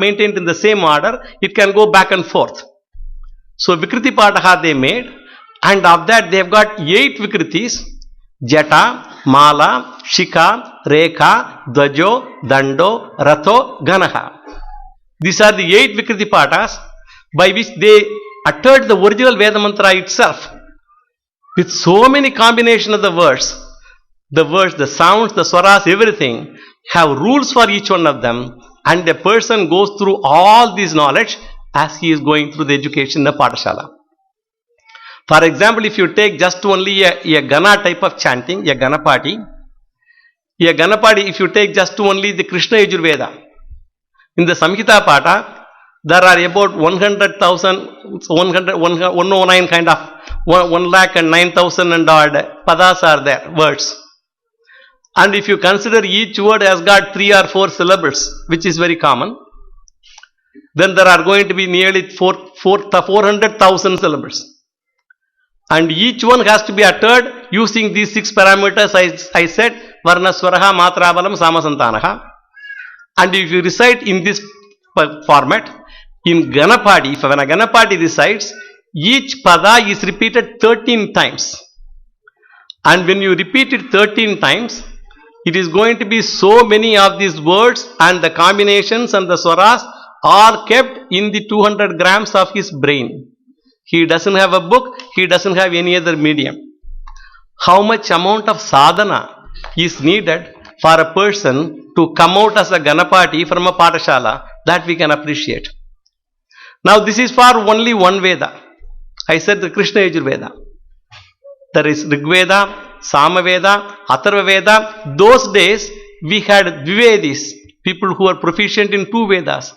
maintained in the same order, it can go back and forth. So Vikriti Pataha they made, and of that they have got 8 Vikritis: Jata, Mala, Shikha, Rekha, Dhwajo, Dando, Ratho, Ghanaha. These are the 8 Vikriti Patas by which they uttered the original Veda mantra itself with so many combination of the words, the sounds, the swaras, everything have rules for each one of them, and a person goes through all this knowledge as he is going through the education in the Patashala. For example, if you take just only a Gana type of chanting, a Ghanapati, if you take just only the Krishna Yajurveda, in the Samhita Pata, there are about 109 kind of 1,09,000 and odd padas are there, words. And if you consider each word has got 3 or 4 syllables, which is very common, then there are going to be nearly 400,000 syllables. And each one has to be uttered using these 6 parameters I said, Varna, Swaraha, Matra, Balam, Samasantanaha. And if you recite in this format, in Ghanapati, when a Ghanapati recites, each pada is repeated 13 times. And when you repeat it 13 times, it is going to be so many of these words, and the combinations and the swaras are kept in the 200 grams of his brain. He doesn't have a book, he doesn't have any other medium. How much amount of sadhana is needed for a person to come out as a Ghanapati from a Patashala, that we can appreciate. Now this is for only one Veda. I said the Krishna Yajurveda. There is Rigveda, Samaveda, Atharva Veda. Those days we had Dvivedis, people who are proficient in 2 Vedas,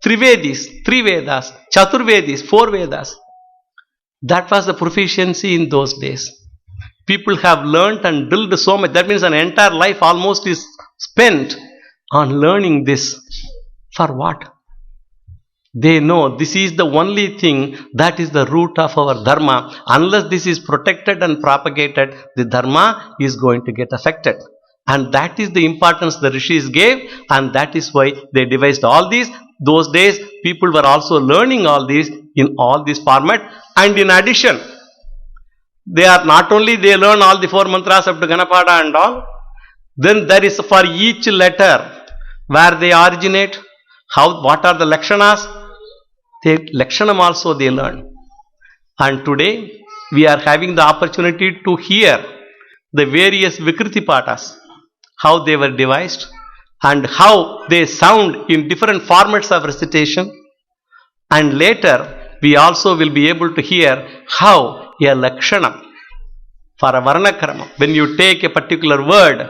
Trivedis, 3 Vedas, Chaturvedis, 4 Vedas. That was the proficiency in those days. People have learnt and drilled so much. That means an entire life almost is spent on learning this. For what? They know this is the only thing that is the root of our dharma. Unless this is protected and propagated, the dharma is going to get affected. And that is the importance the rishis gave, and that is why they devised all these. Those days, people were also learning all these in all this format. And in addition, they are not only they learn all the 4 mantras up to Ghanapatha and all, then there is for each letter where they originate, what are the lakshanas, the lakshanam also they learn. And today we are having the opportunity to hear the various Vikriti Patas, how they were devised and how they sound in different formats of recitation. And later we also will be able to hear how a lakshanam for a varnakrama, when you take a particular word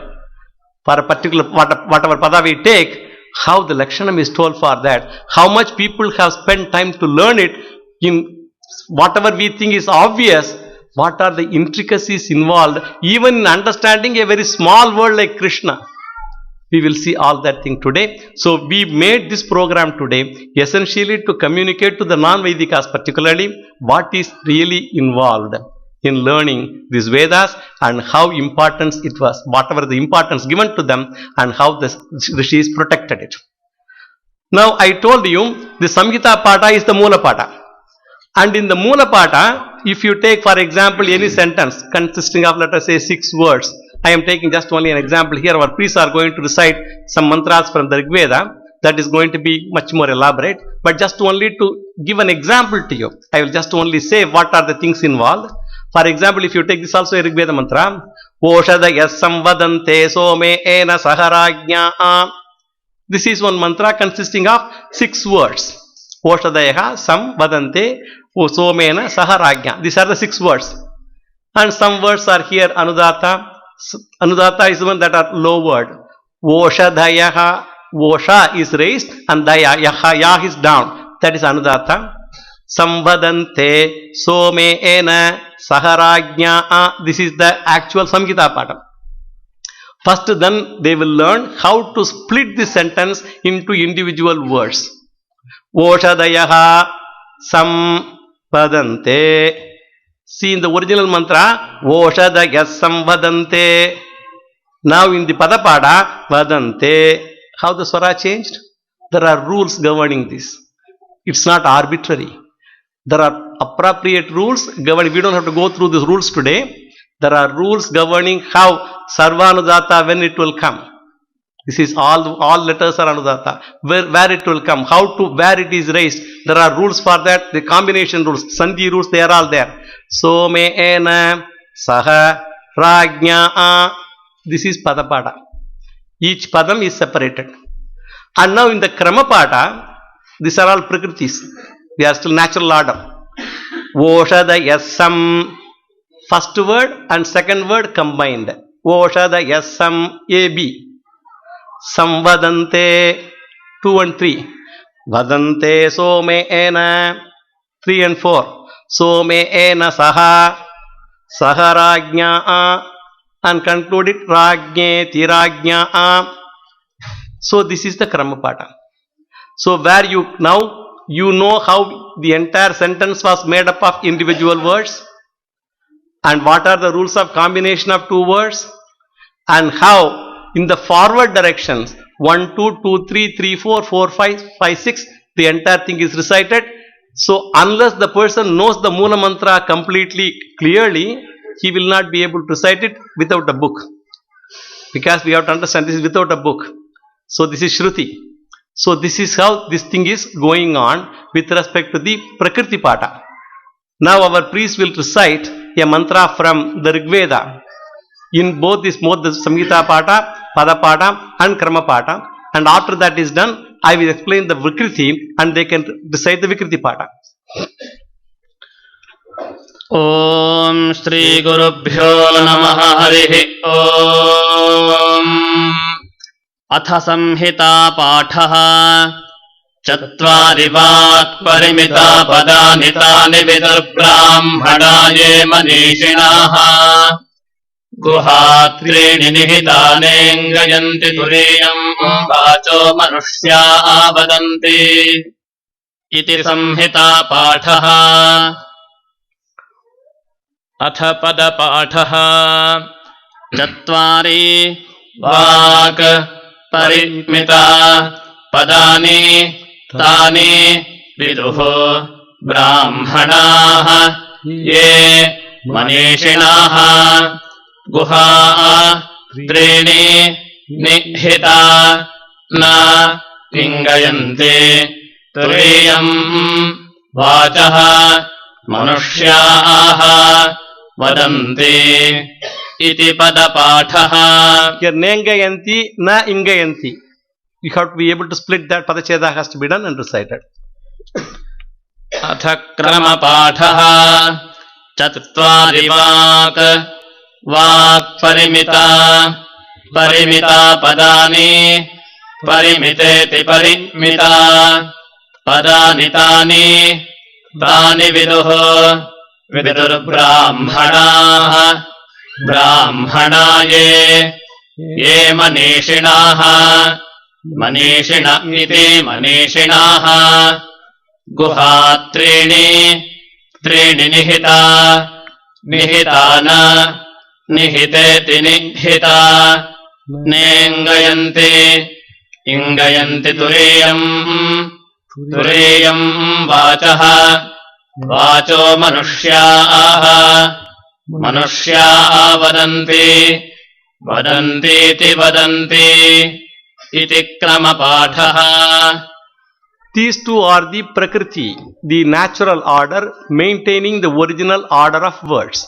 for a particular whatever pada we take, how the lakshanam is told for that, how much people have spent time to learn it in whatever we think is obvious, what are the intricacies involved, even in understanding a very small word like Krishna. We will see all that thing today. So we made this program today essentially to communicate to the non-Vedikas particularly what is really involved in learning these Vedas and how important it was, whatever the importance given to them, and how the rishis protected it. Now I told you the Samhita Pata is the Mula Pata. And in the Mula Pata, if you take for example any sentence consisting of let us say 6 words, I am taking just only an example here. Our priests are going to recite some mantras from the Rigveda. That is going to be much more elaborate. But just only to give an example to you, I will just only say what are the things involved. For example, if you take this also a Rigveda mantra, Oshadaya samvadante some ena saharajnya. This is one mantra consisting of 6 words. Oshadaya samvadante somena saharajnya. These are the 6 words. And some words are here Anudata. Anudata is the one that are low word. Oshadayaha. Osha is raised and daya, yaha, yah is down. That is Anudata. Samvadante some ena saharajnya. This is the actual Samhita Pata. First then they will learn how to split the sentence into individual words. Oshadayaha samvadante. See in the original mantra, Oshadaya samvadante. Now in the Padapata, vadante. How the swara changed? There are rules governing this. It's not arbitrary. There are appropriate rules governing. We don't have to go through these rules today. There are rules governing how Sarvanudata, when it will come. This is all letters are Anudata. Where it will come, where it is raised. There are rules for that. The combination rules, Sandhi rules, they are all there. So me ena saha rajnya. This is Padapatha. Each padam is separated. And now in the Ghanapatha, these are all prakritis. They are still natural order. Voshada yasam. First word and second word combined. Voshada yasam AB. Samvadante 2 and 3. Vadante some ena 3 and 4. Some ena saha saharajnya and conclude it rajne tirajnya. So this is the Ghanapatha. So where you know how the entire sentence was made up of individual words and what are the rules of combination of two words and how in the forward directions 1, 2, 2, 3, 3, 4, 4, 5, 5, 6 the entire thing is recited. So unless the person knows the Mula Mantra completely clearly, he will not be able to recite it without a book. Because we have to understand this is without a book. So this is Shruti. So this is how this thing is going on with respect to the Prakriti Pata. Now our priest will recite a mantra from the Rig Veda in both the Samhita Pata, Padapatha and Ghanapatha. And after that is done, I will explain the Vikriti and they can recite the Vikriti Pata. Om Shri Gurubhyo Namaha Harihi Om Atha Samhita Pathaha Chatvari Vat Parimita Padanitani Vidur Brahmanaye Manishinaha Guhatrini Nihitane Ngayanti Turiyam Vacho Manushya Vadanti Iti Samhita Pathaha Atha Padapathaha Chatvari Vak Parimita Padani Tani Viduho Brahmanaha Ye Manishinaha Guha Trini Nihita Na Ingayanti Turiyam Vachaha Manushyaha Vadanti Iti Padapathaha. Here Nengayanti, Na Ingayanti. You have to be able to split that. Padacheda has to be done and recited. Atha Ghanapathaha Chatvari Vak Parimita Padani Parimiteti Parimita Padanitani Tani Viduho Vidur Brahmanaha Brahmanaye Ye Manishinaha Manishina iti Manishinaha Guhatrini Nihita Nihitana Nihiteti Nihita Nengayanti Ingayanti Turiyam Vachaha Vacho Manushyaha Vadanti Vadantiti Vadanti Iti Ghanapathaha. These two are the Prakriti, the natural order, maintaining the original order of words.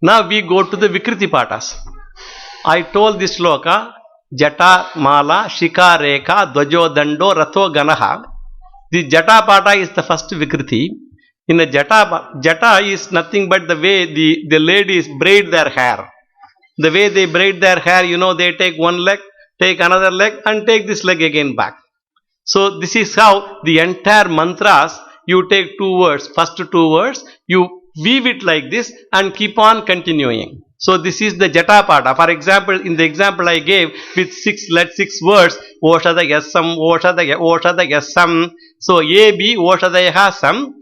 Now we go to the Vikriti Patas. I told this sloka, Jata, Mala, Shikha, Rekha, Dhwajo, Dando, Ratho, Ganaha. The Jata Pata is the first Vikriti. In a Jata is nothing but the way the ladies braid their hair. The way they braid their hair, they take one leg, take another leg and take this leg again back. So this is how the entire mantras, you take two words, first two words, you weave it like this and keep on continuing. So this is the Jata Pada. For example, in the example I gave with six words, Oshada Yasam, Oshada Yasam. So A, B, Oshada Yaha, Sam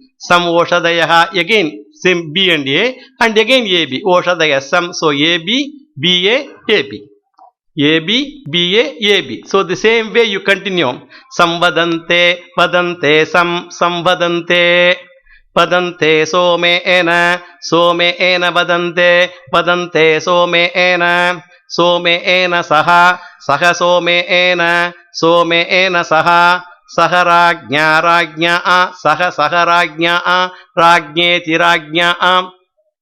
Oshada Yaha, again same B and A, and again A, B, Oshada Yasam. So A, B, B, A, A, B. AB, BA, AB. So the same way you continue. Samvadante, vadante, samvadante. Padante some ena vadante padante some ena saha some ena saha rajnya saha rajnya rajnyeti rajnya.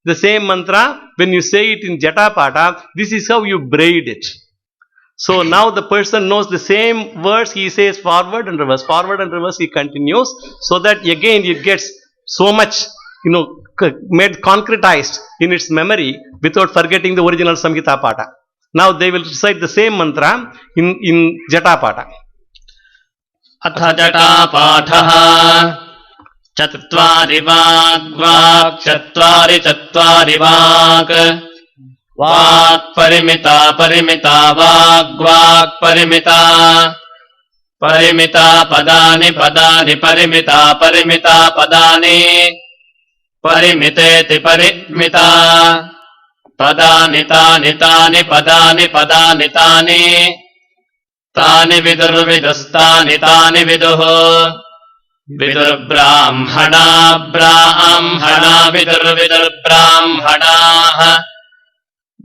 The same mantra, when you say it in Jatapata, this is how you braid it. So now the person knows the same words, he says forward and reverse he continues, so that again it gets so much, made concretized in its memory without forgetting the original Samhita Pata. Now they will recite the same mantra in Jatapata. Atha Jatapatha Chatvari Vak Chatvari Vak Parimita Vak Parimita Padani Parimita Padani Parimiteti Parimita Padani Tani Padani Tani Vidurvidustani Tani Viduh Vidur Brahmana Vidur Brahmana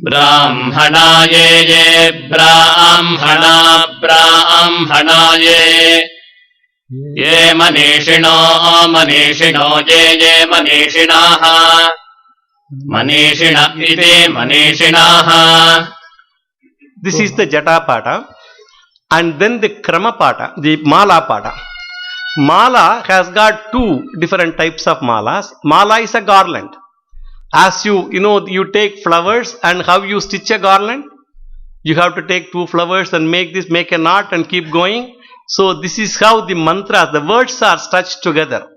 Brahmana ye Brahmana ye manishino ye manishinaha manishina iti manishinaha. This is the Jatapata, and then the Kramapata, the Mala Pata. Mala has got two different types of malas. Mala is a garland. As you take flowers, and how you stitch a garland, you have to take two flowers and make a knot and keep going. So this is how the mantras, the words are stitched together.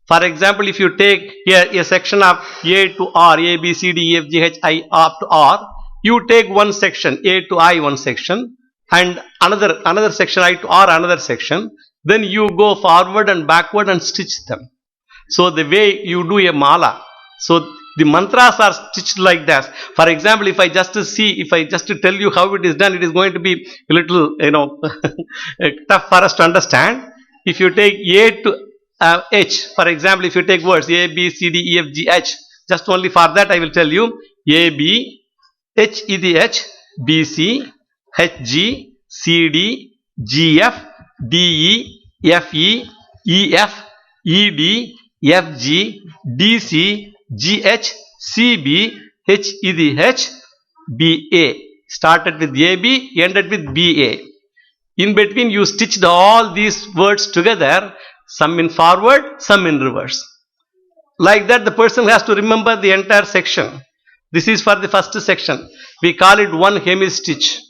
For example, if you take here a section of A to R, A, B, C, D, E, F, G, H, I, up to R, you take one section, A to I one section, and another section, I to R another section, then you go forward and backward and stitch them. So the way you do a mala, so the mantras are stitched like that. For example, if I just tell you how it is done, it is going to be a little, tough for us to understand. If you take A to H, for example, if you take words A, B, C, D, E, F, G, H, just only for that I will tell you A, B, H, E, D, H, B, C, H, G, C, D, G, F, D, E, F, E, E, F, E, D, F, G, D, C, G, H, C, B, H, E, D, H, B, A. Started with A, B, ended with B, A. In between you stitched all these words together, some in forward, some in reverse. Like that the person has to remember the entire section. This is for the first section. We call it one hemistitch.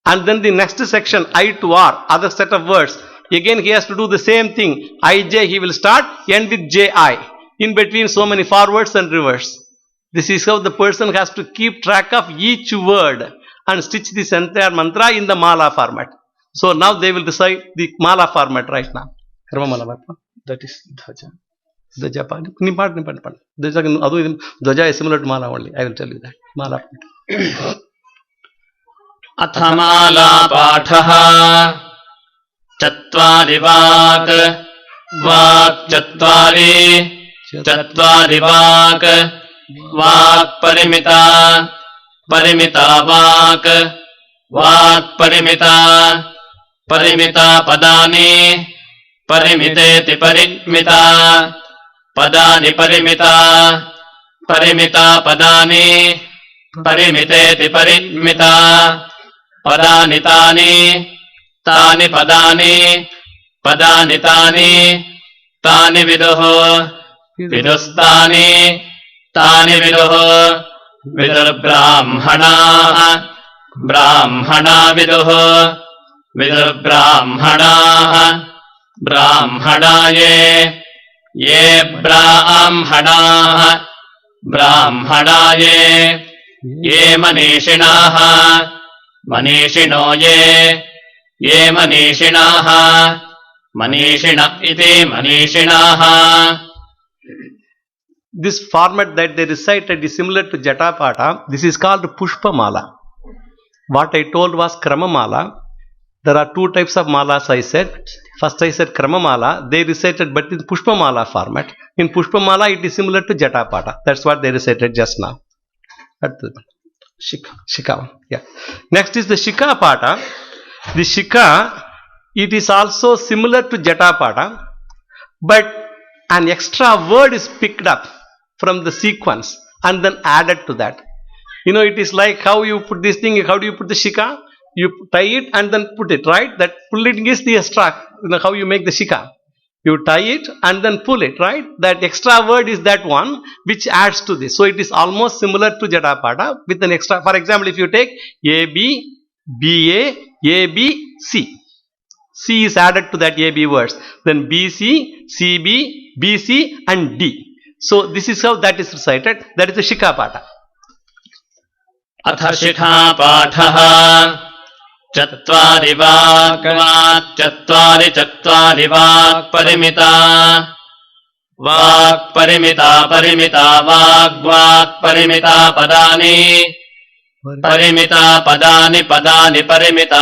And then the next section, I to R, other set of words. Again he has to do the same thing. I, J he will start, end with J, I. In between so many forwards and reverse. This is how the person has to keep track of each word and stitch this entire mantra in the mala format. So now they will recite the mala format right now. That is Dhwaja. Dhwaja is similar to mala only. I will tell you that. Mala. Atha Mala Pathaha Chatvari Vak Chatvari Vak Parimita Vak Parimita Padani Parimiteti Parimita Padani Parimita Padani Parimiteti Parimita Padani Tani Padani Tani Vidustani Viduh Vidur Brahmana Viduh Vidur Brahmana ye Brahmana ye manishino ye manishinaha manishina iti manishinaha. This format that they recited is similar to Jatapata. This is called Pushpa Mala. What I told was Krama Mala. There are two types of malas I said. First I said Krama Mala. They recited but in Pushpa Mala format. In Pushpa Mala it is similar to Jatapata. That's what they recited just now. Shikha. Yeah. Next is the Shikha Pata. The Shikha, it is also similar to Jatapata, but an extra word is picked up from the sequence and then added to that. You know, it is like how you put this thing, how do you put the Shikha? You tie it and then put it, right? That pulling is the extra, you know, how you make the Shikha. You tie it and then pull it, right? That extra word is that one which adds to this. So it is almost similar to Jatapada with an extra. For example, if you take AB, BA, AB, C. C is added to that AB words. Then BC, CB, BC and D. So this is how that is recited. That is the Shikha Pata. Atha Shikha Patha Chatvari Vak Chatvari Vak Parimita Vak Parimita Vak Parimita Padani Parimita Padani Parimita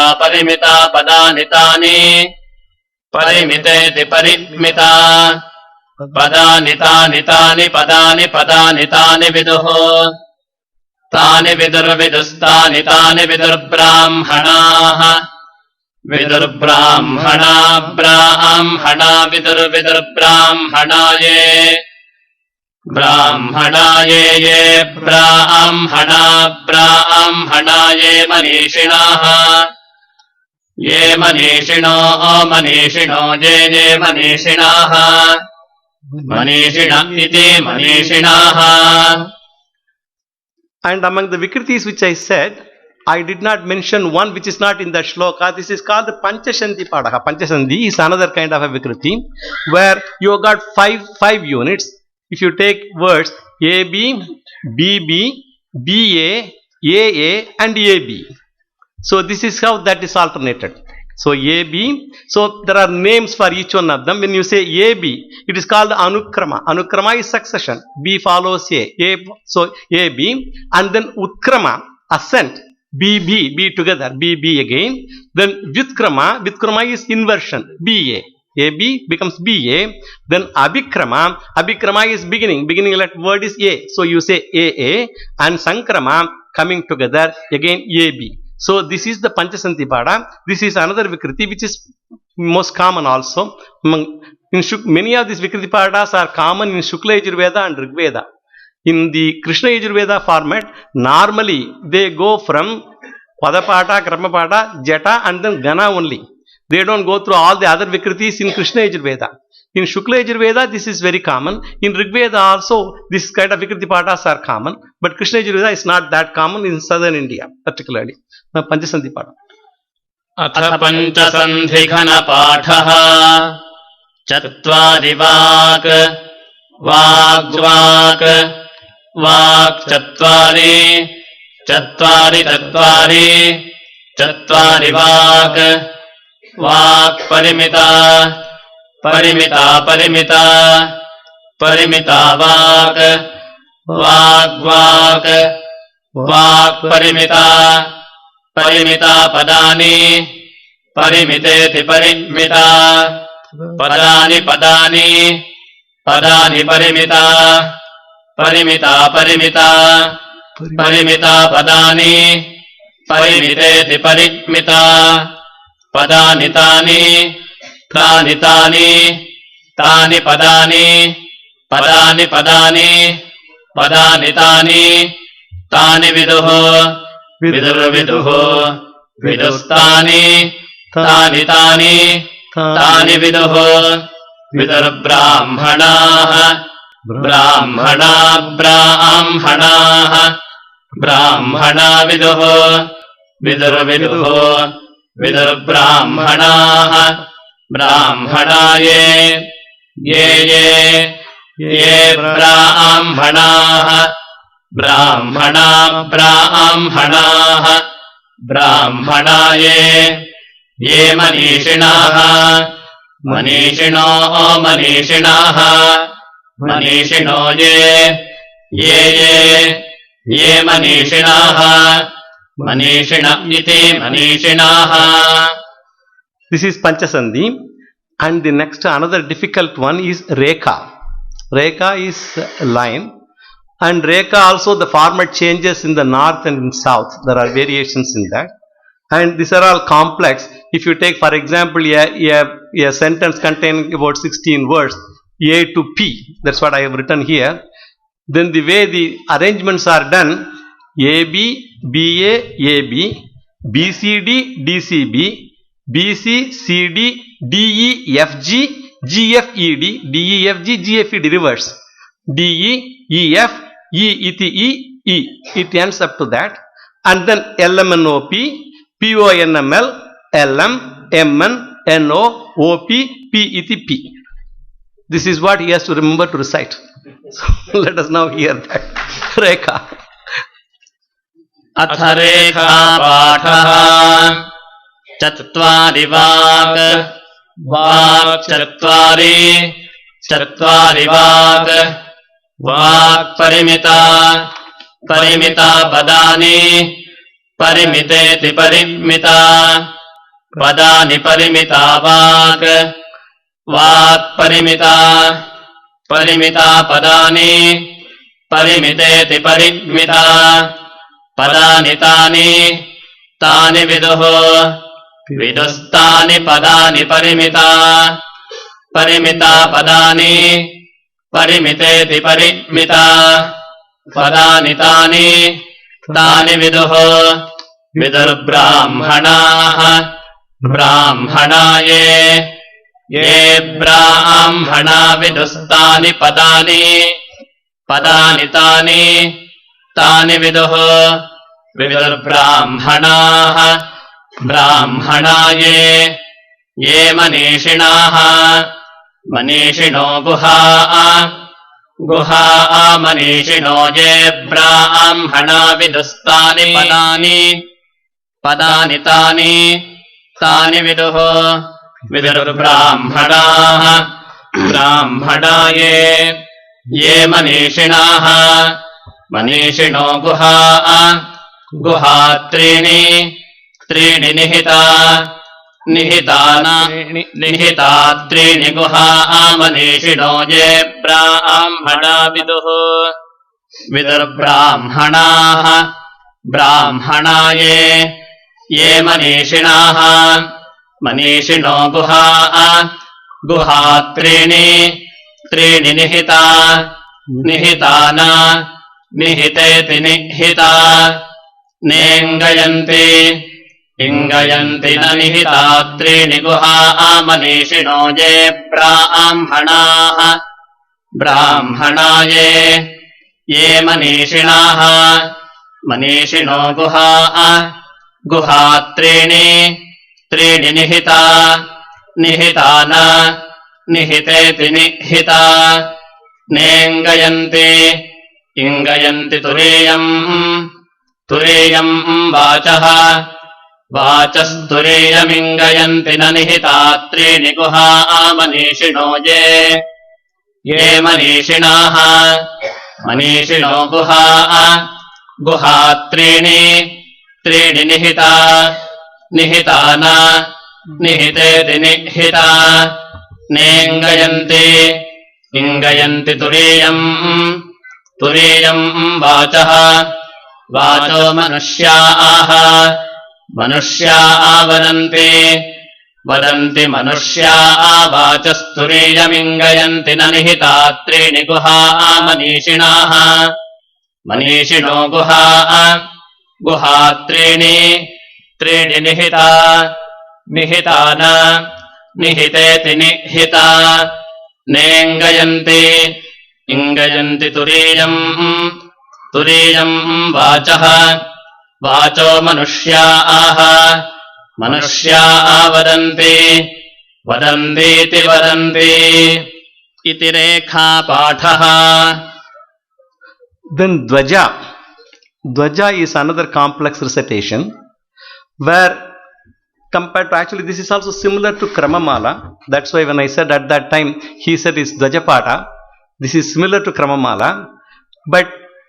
Padani Tani Parimite Parimita Padani Tani Viduho Tani Vidustani Tani Vidur Brahmana Brahmana Vidur Brahmana ye Brahmana ye Brahmana ye Manishinaha ye Manishino ye Manishinaha Manishina iti Manishinaha. And among the Vikritis which I said, I did not mention one which is not in the shloka. This is called the Panchashanti Padaha. Panchashanti is another kind of a Vikriti where you got five units. If you take words AB, BB, BA, AA and AB. So this is how that is alternated. So AB, so there are names for each one of them. When you say AB, it is called Anukrama. Anukrama is succession. B follows A. So AB and then Utkrama, ascent. BB, B together, BB again. Then Vyutkrama is inversion. BA. AB becomes BA. Then Abhikrama is beginning. Beginning word is A. So you say AA and Sankrama coming together again AB. So this is the Panchasanti Pada. This is another Vikriti which is most common also. Many of these Vikriti Padas are common in Shukla Yajurveda and Rigveda. In the Krishna Yajurveda format, normally they go from Padapatha, Kramapatha, Jata and then Gana only. They don't go through all the other Vikritis in Krishna Yajurveda. In Shukla Yajurveda, this is very common. In Rigveda also, this kind of Vikriti Padas are common. But Krishna Yajurveda is not that common in southern India, particularly. Panchasanti Pada. Atha Panchasandhi Ghanapatha Chatvari Vak Chatvari Vak Parimita Vak Parimita Padani Parimite Parimita Padani Parimita Padani Parimite Parimita Padani Tani Tani Viduho Vidustani Tani Viduho Vidur Brahmana Viduho Vidur Brahmana ye Brahmana ye Manishinaha Manishino ye Manishinaha Manishina iti manishinaha. This is Panchasandhi. And the next, another difficult one is Rekha. Rekha is a line. And Rekha also the format changes in the north and in south. There are variations in that. And these are all complex. If you take, for example, a sentence containing about 16 words, A to P, that's what I have written here. Then the way the arrangements are done, AB, BA, AB, BCD, DCB, BC, CD, DE, FG, GFED, DEFG, GFED reverse. DE, EF, E iti E. It ends up to that. And then LMNOP, PONML, LM, MN, NO, OP, P iti P. This is what he has to remember to recite. So let us now hear that. Rekha. Atha rekha pathaha. Chatvari vak. Vak chatvari. Chatvari vak. Vak parimita. Parimita padani. Parimiteti parimita. Padani parimita vak. Vak parimita. Parimita padani. Parimiteti parimita. Padani tani. Tani viduho. Vidustani padani parimita. Parimita padani. Parimiteti parimita. Padani tani. Tani viduho. Vidur brahmanaha. Brahmanaye. Ye brahmana vidustani padani. Padani tani. Tani viduho. Vidur brahmanaha. Brahmanaye. Ye manishinaha. Manishino guha. Guha manishino ye brahmana vidustani padani. Padani tani. Tani viduho. Vidur brahmanaha. Brahmanaye. Ye manishinaha. Manishino guha. Guha trini. Trini nihita. Nihitana. Nihita trini guha. Manishino ye brahmana viduhu. Vidur brahmanaha. Brahmanaye. Ye manishinaha. Manishino guha. Guha trini. Trini nihita. Nihitana. Nihiteti nihita. Nengayanti. Ingayanti na nihita trini guha. Manishino ye brahmanaha. Brahmanaye. Ye manishinaha. Manishino guha. Guha trini. Trini nihita. Nihitana. Nihiteti nihita. Nengayanti. Ingayanti turiyam. Turiyam vachaha. Vachasturiyam ingayanti na nihita trini guha. Manishino ye. Ye manishinaha. Manishino guha. Guha trini. Trini nihita. Nihitana. Nihiteti nihita. Nengayanti. Ingayanti turiyam. Turiyam vachaha. Vacho manushyaha. Manushya vadanti. Vadanti manushya. Vachasturiyam ingayanti na nihita trini guha. Manishinaha. Manishino guha. Guha trini. Trini nihita. Nihitana. Nihiteti nihita. Nengayanti. Ingayanti turiyam. Turiyam vachaha. Vacho manushyaha. Manushya vadanti. Vadantiti vadanti. Iti rekha pathaha. Then Dhwaja. Dhwaja is another complex recitation where compared to, actually this is also similar to Krama Mala. That's why when I said at that time, he said it's Dhwajapata. This is similar to Krama Mala. But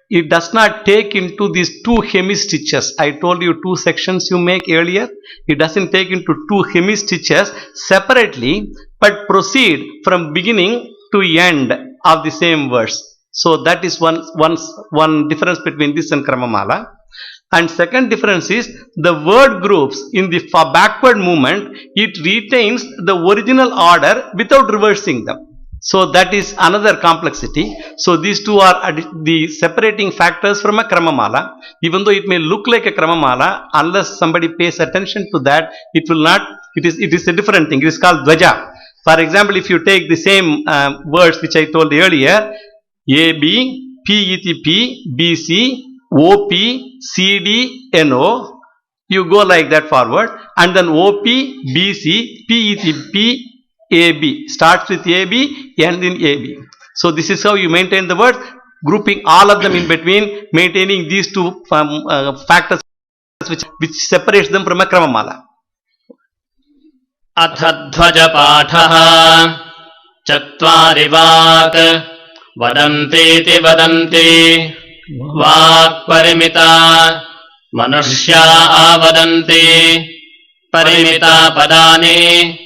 it does not take into these two hemistitches. I told you two sections you make earlier. It doesn't take into two hemistitches separately, but proceed from beginning to end of the same verse. So that is one difference between this and Kramamala. And second difference is the word groups in the backward movement, it retains the original order without reversing them. So that is another complexity. So these two are the separating factors from a Kramamala. Even though it may look like a Kramamala, unless somebody pays attention to that, it will not, it is a different thing. It is called Dhwaja. For example, if you take the same words which I told earlier, A, B, P, E, T, P, B, C, O, P, C, D, N, O, you go like that forward, and then O, P, B, C, P, E, T, P, A, B, starts with A, B, ends in A, B. So this is how you maintain the word, grouping all of them in between, maintaining these two factors which separates them from a Kramamala. Atha dhvaja pathaha chatvari vak vadantiti vadanti vak parimita manushya avadanti parimita padani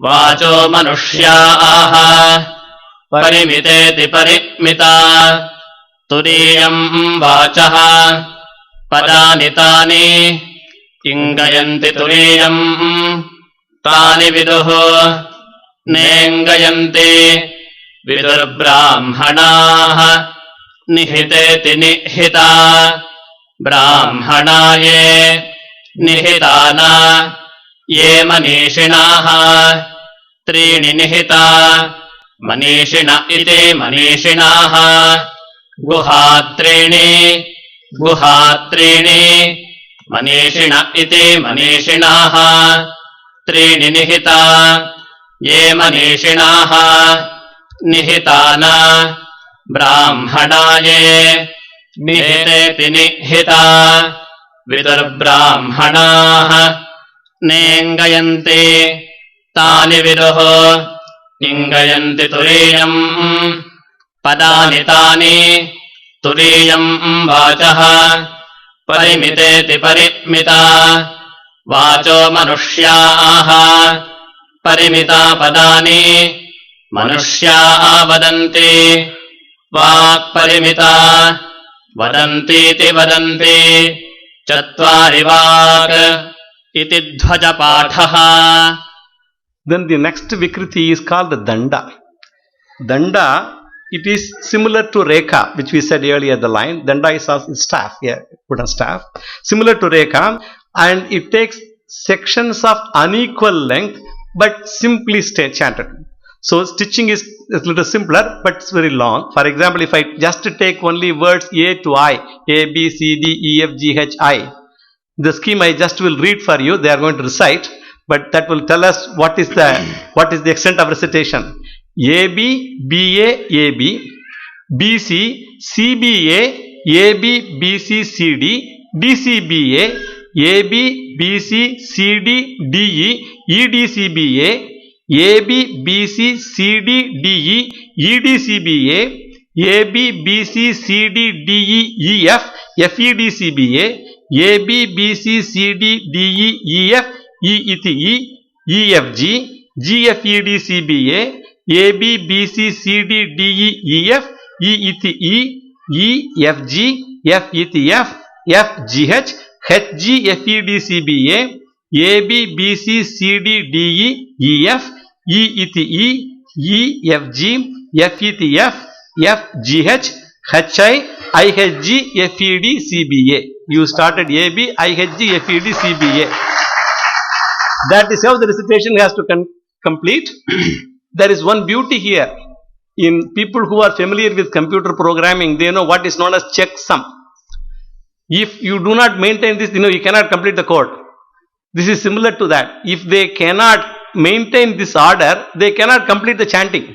vacho manushya aha parimiteti parimita turiyam vachaha padani tani ingayanti turiyam tani viduh nengayanti vidur brahmanaha nihiteti nihita brahmanaye nihitana ye manishinaha trini nihita manishina iti manishinaha guhatrini manishina iti manishinaha trini nihita ye manishinaha nihitana brahmanaye nihiteti nihita vidur brahmanaha nengayanti tani viduh ingayanti turiyam padani tani turiyam vachaha parimiteti parimita vacho manushyaha parimita padani manushya vadanti vak parimita vadanti ti vadanti chatvari vak iti dhvaja pathaha. Then the next Vikriti is called the Danda. Danda, it is similar to Rekha, which we said earlier, the line. Danda is also staff, wooden staff. Similar to Rekha, and it takes sections of unequal length, but simply chanted. So stitching is a little simpler, but it's very long. For example, if I just take only words A to I, A, B, C, D, E, F, G, H, I, the scheme I just will read for you, they are going to recite, but that will tell us what is the extent of recitation. A, B, B, A, A, B, B, C, C, B, A, A, B, B, C, C, D, D, C, B, A, A, B, B, C, C, D, D, E, E, D, C, B, A, A, B, B, C, C, D, D, E, E, D, C, B, A, A, B, B, C, C, D, D, E, E, F, F, E, D, C, B, A, A, B, B, C, C, D, D, E, E, F, E, E, T, E, E, F, G, G, F, E, D, C, B, A, A, B, B, C, C, D, D, E, E, F, E, E, T, E, E, F, G, F, E, T, F, F, G, H, H, G, F, E, D, C, B, A, A, B, B, C, C, D, D, E, E, F, E, E, T, E, E, F, G, F, E, T, F, F, G, H, H, I, H, G, F, E, D, C, B, A. You started A, B, I, H, G, F, E, D, C, B, A. That is how the recitation has to complete. There is one beauty here. In people who are familiar with computer programming, they know what is known as checksum. If you do not maintain this, you cannot complete the code. This is similar to that. If they cannot maintain this order, they cannot complete the chanting.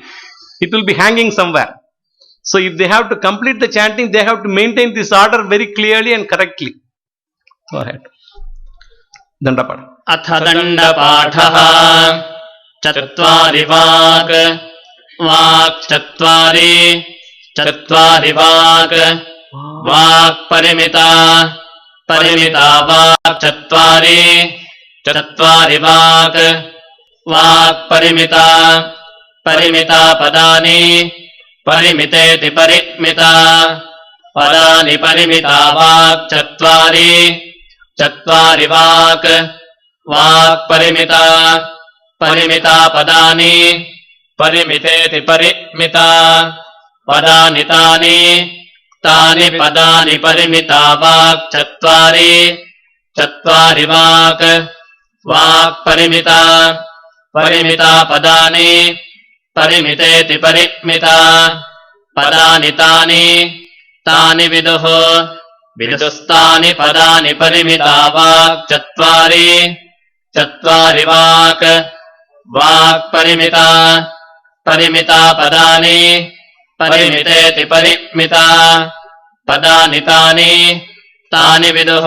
It will be hanging somewhere. So if they have to complete the chanting, they have to maintain this order very clearly and correctly. Go ahead. Dandapada. Atha Dandapathaha Chatvari Vak Vak Chatvari Vak वाक् परिमिता परिमिता वाक् चत्वारि चत्वारि वाक् वाक् परिमिता परिमिता पदानि परिमितेति परिमिता पदानि परिमिता वाक् चत्वारि चत्वारि वाक् वाक् परिमिता परिमिता पदानि परिमितेति परिमिता पदानि तानि तानि पदानि परिमिता वाक् चत्वारि चत्वारि वाक् वाक् परिमिता परिमिता पदानि परिमितेति परिमिता पदानि तानि तानि विदुः विदुस्तानि पदानि परिमिता वाक् चत्वारि चत्वारि वाक् वाक् परिमिता परिमिता पदानि परिमितेति परिमिता पदानि तानि तानि विदुः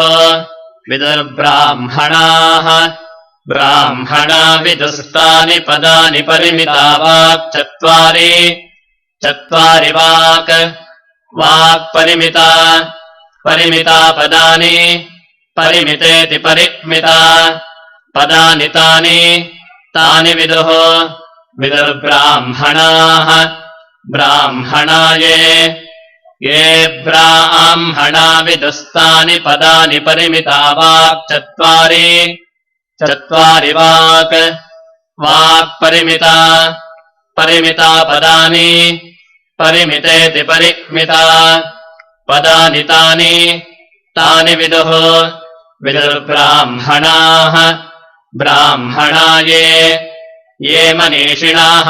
विदुर्ब्राह्मणाः ब्राह्मणा विदुस्तानि पदानि परिमिता वाक् चत्वारि चत्वारि वाक् वाक् परिमिता परिमिता पदानि परिमितेति परिमिता पदानि तानि तानि विदुः विदुर्ब्राह्मणाः ब्राह्मणा ये ब्राह्मणा विदुस्तानि पदानि परिमिता वाक् चत्वारि चत्वारि वाक् वाक् परिमिता परिमिता पदानि परिमितेति परिमिता पदानि तानि तानि विदुः विदुर्ब्राह्मणाः ब्राह्मणा ये मनीषिणाः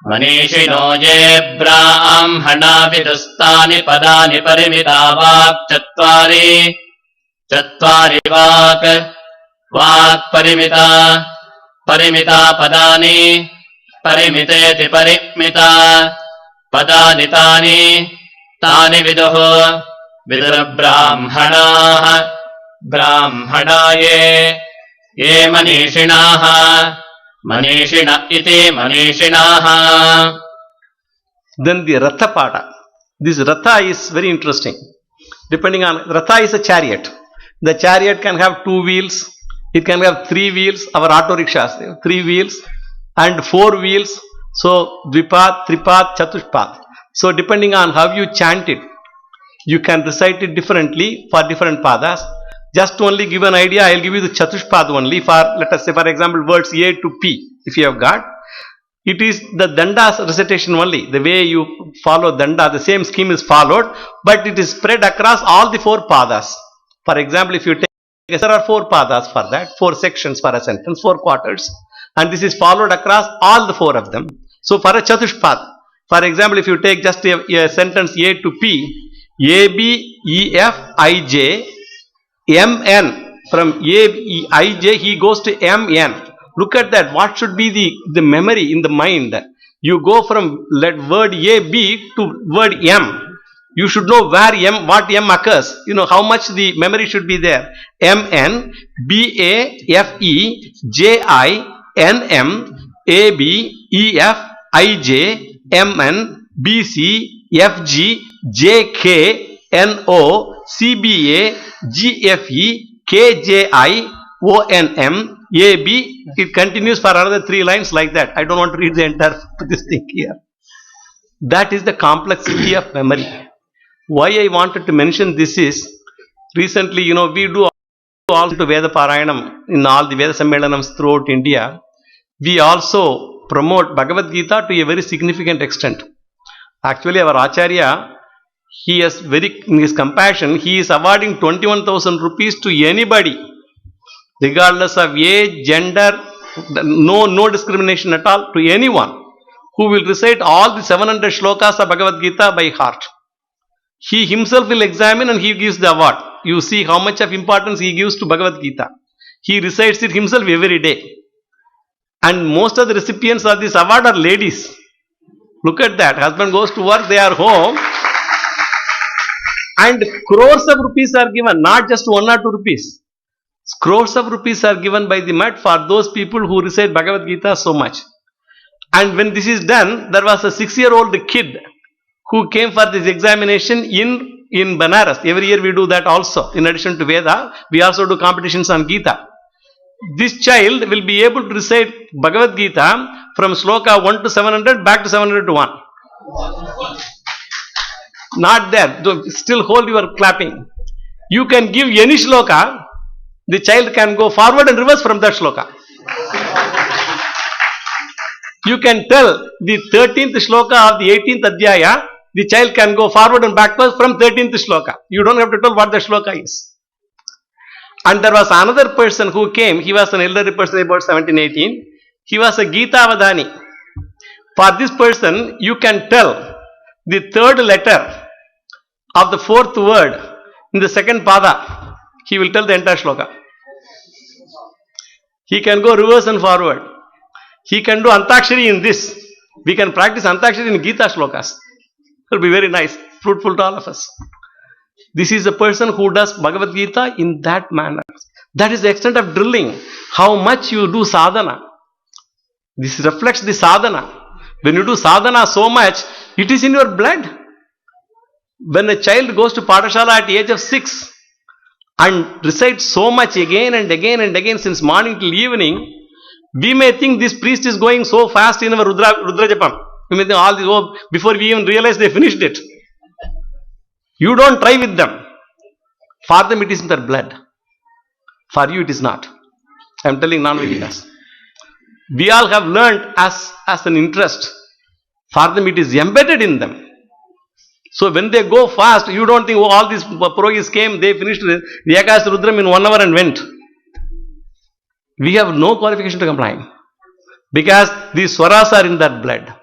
मनीषिणो ये ब्राह्मणा विदुस्तानि पदानि परिमिता वाक् चत्वारि चत्वारि वाक् वाक् परिमिता परिमिता पदानि परिमितेति परिमिता पदानि तानि तानि विदुः विदुर्ब्राह्मणाः ब्राह्मणा ये मनीषिणाः मनीषिण इति मनीषिणाः. Then the Ratha Pada. This Ratha is very interesting. Depending on, Ratha is a chariot. The chariot can have 2 wheels, it can have 3 wheels, our auto rickshaws, 3 wheels and 4 wheels. So, Dvipad, Tripad, Chatushpad. So, depending on how you chant it, you can recite it differently for different padas. Just to only give an idea, I will give you the Chatushpad only for, let us say for example, words A to P, if you have got. It is the Danda's recitation only. The way you follow Danda, the same scheme is followed, but it is spread across all the 4 padas. For example, if you take, there are 4 padas for that, 4 sections for a sentence, 4 quarters, and this is followed across all the 4 of them. So, for a Chatushpad, for example, if you take just a sentence A to P, A, B, E, F, I, J, M, N, from A, E, I, J, he goes to M, N. Look at that. What should be the memory in the mind? You go from word A, B to word M. You should know where M, what M occurs. You know how much the memory should be there. M, N, B, A, F, E, J, I, N, M, A, B, E, F, I, J, M, N, B, C, F, G, J, K, N, O, C, B, A, G, F, E, K, J, I, O, N, M, A, B. It continues for another 3 lines like that. I don't want to read the entire this thing here. That is the complexity of memory. Why I wanted to mention this is, recently, we do also to Veda Parayanam in all the Veda Sammelanams throughout India. We also promote Bhagavad Gita to a very significant extent. Actually, our Acharya, he has in his compassion, he is awarding 21,000 rupees to anybody, regardless of age, gender, no discrimination at all, to anyone who will recite all the 700 shlokas of Bhagavad Gita by heart. He himself will examine and he gives the award. You see how much of importance he gives to Bhagavad Gita. He recites it himself every day. And most of the recipients of this award are ladies. Look at that. Husband goes to work, they are home. And crores of rupees are given, not just 1 or 2 rupees. Crores of rupees are given by the Mat for those people who recite Bhagavad Gita so much. And when this is done, there was a 6-year-old kid who came for this examination in in Banaras. Every year we do that also. In addition to Veda, we also do competitions on Gita. This child will be able to recite Bhagavad Gita from sloka 1 to 700 back to 700 to 1. Not there. Still hold your clapping. You can give any shloka, the child can go forward and reverse from that shloka. You can tell the 13th shloka of the 18th adhyaya, the child can go forward and backwards from 13th shloka. You don't have to tell what the shloka is. And there was another person who came, he was an elderly person about 17, 18. He was a Gita Avadhani. For this person, you can tell the third letter of the fourth word in the second pada. He will tell the entire shloka. He can go reverse and forward. He can do Antakshari in this. We can practice Antakshari in Gita shlokas. It will be very nice, fruitful to all of us. This is a person who does Bhagavad Gita in that manner. That is the extent of drilling. How much you do sadhana. This reflects the sadhana. When you do sadhana so much, it is in your blood. When a child goes to Padashala at the age of 6 and recites so much again and again and again since morning till evening, we may think this priest is going so fast in our Rudra Japam. We may think all this, before we even realize they finished it. You don't try with them. For them it is in their blood. For you it is not. I am telling non-Vedas. We all have learned as an interest. For them it is embedded in them. So when they go fast, you don't think, oh, all these Purogis came, they finished the Ekadasi Rudram in 1 hour and went. We have no qualification to complain. Because these swaras are in their blood.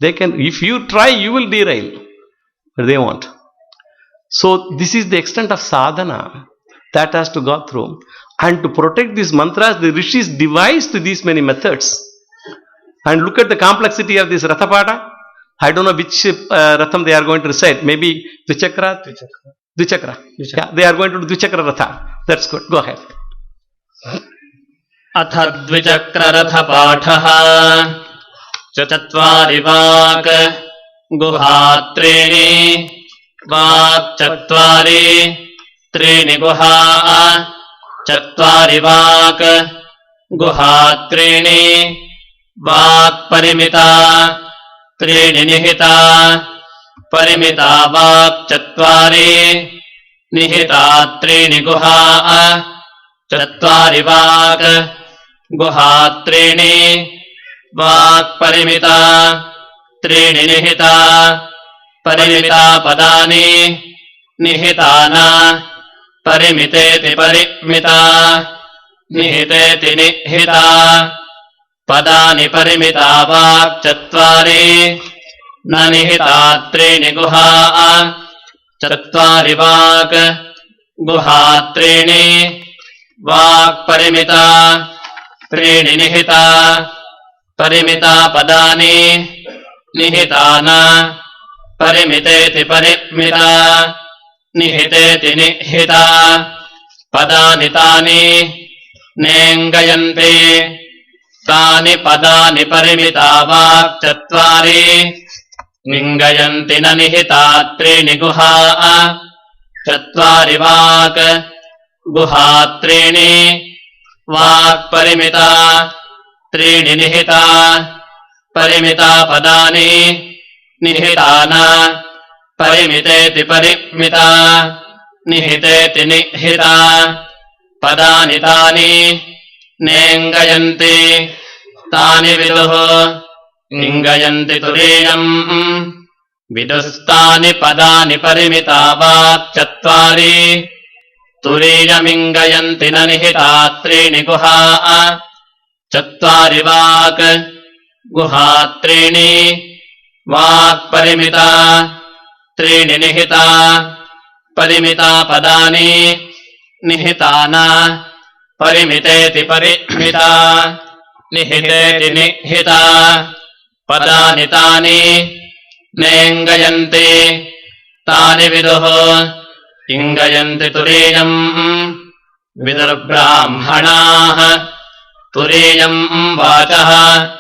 They can, if you try, you will derail. But they won't. So this is the extent of sadhana that has to go through. And to protect these mantras, the rishis devised these many methods. And look at the complexity of this Ratha Pada. I don't know which Ratham they are going to recite. Maybe Dvichakra? Dvichakra. Yeah, they are going to do Dvichakra Ratha. That's good. Go ahead. Atha Dvichakra Ratha Pathaha Chatvari Vak Guhatrini Vak Chatvari Trini Guha Chatvari Vak Guhatrini Vak Parimita Trini Nihita Parimita Vak Chatvari Nihita Trini Guha Chatvari Vak Guhatrini Vak Parimita Trini Nihita Parimita Padani Nihitana Parimiteti Parimita Nihiteti Nihita Padani Parimita Vak Chatvari Nanihita Trini Guha Chatvari Vak Guha Trini Vak Parimita Trini Nihita Parimita Padani Nihitana Parimiteti Parimita Nihiteti Nihita Padani Tani Nengayanti Tani Padani Parimita Vak Chatvari Ningayanti Nanihita Trini Guha Chatvari Vak Guha Trini Vak Parimita Trini Nihita Parimita Padani Nihitana Parimiteti Parimita Nihiteti Nihita Padani Tani Nengayanti Tani Viduh Ningayanti Turiyam Vidustani Padani Parimita Vak Chatvari Turiyamingayanti Nanihita Trini Guha Chatvari Vak Guha Trini Vak Parimita Trini Nihita Parimita Padani Nihitana Parimiteti Parimita Nihiteti Nihita Padani Tani Nengayanti Tani Viduh Ingayanti Turiyam Vidur Brahmanah Turiyam Vachaha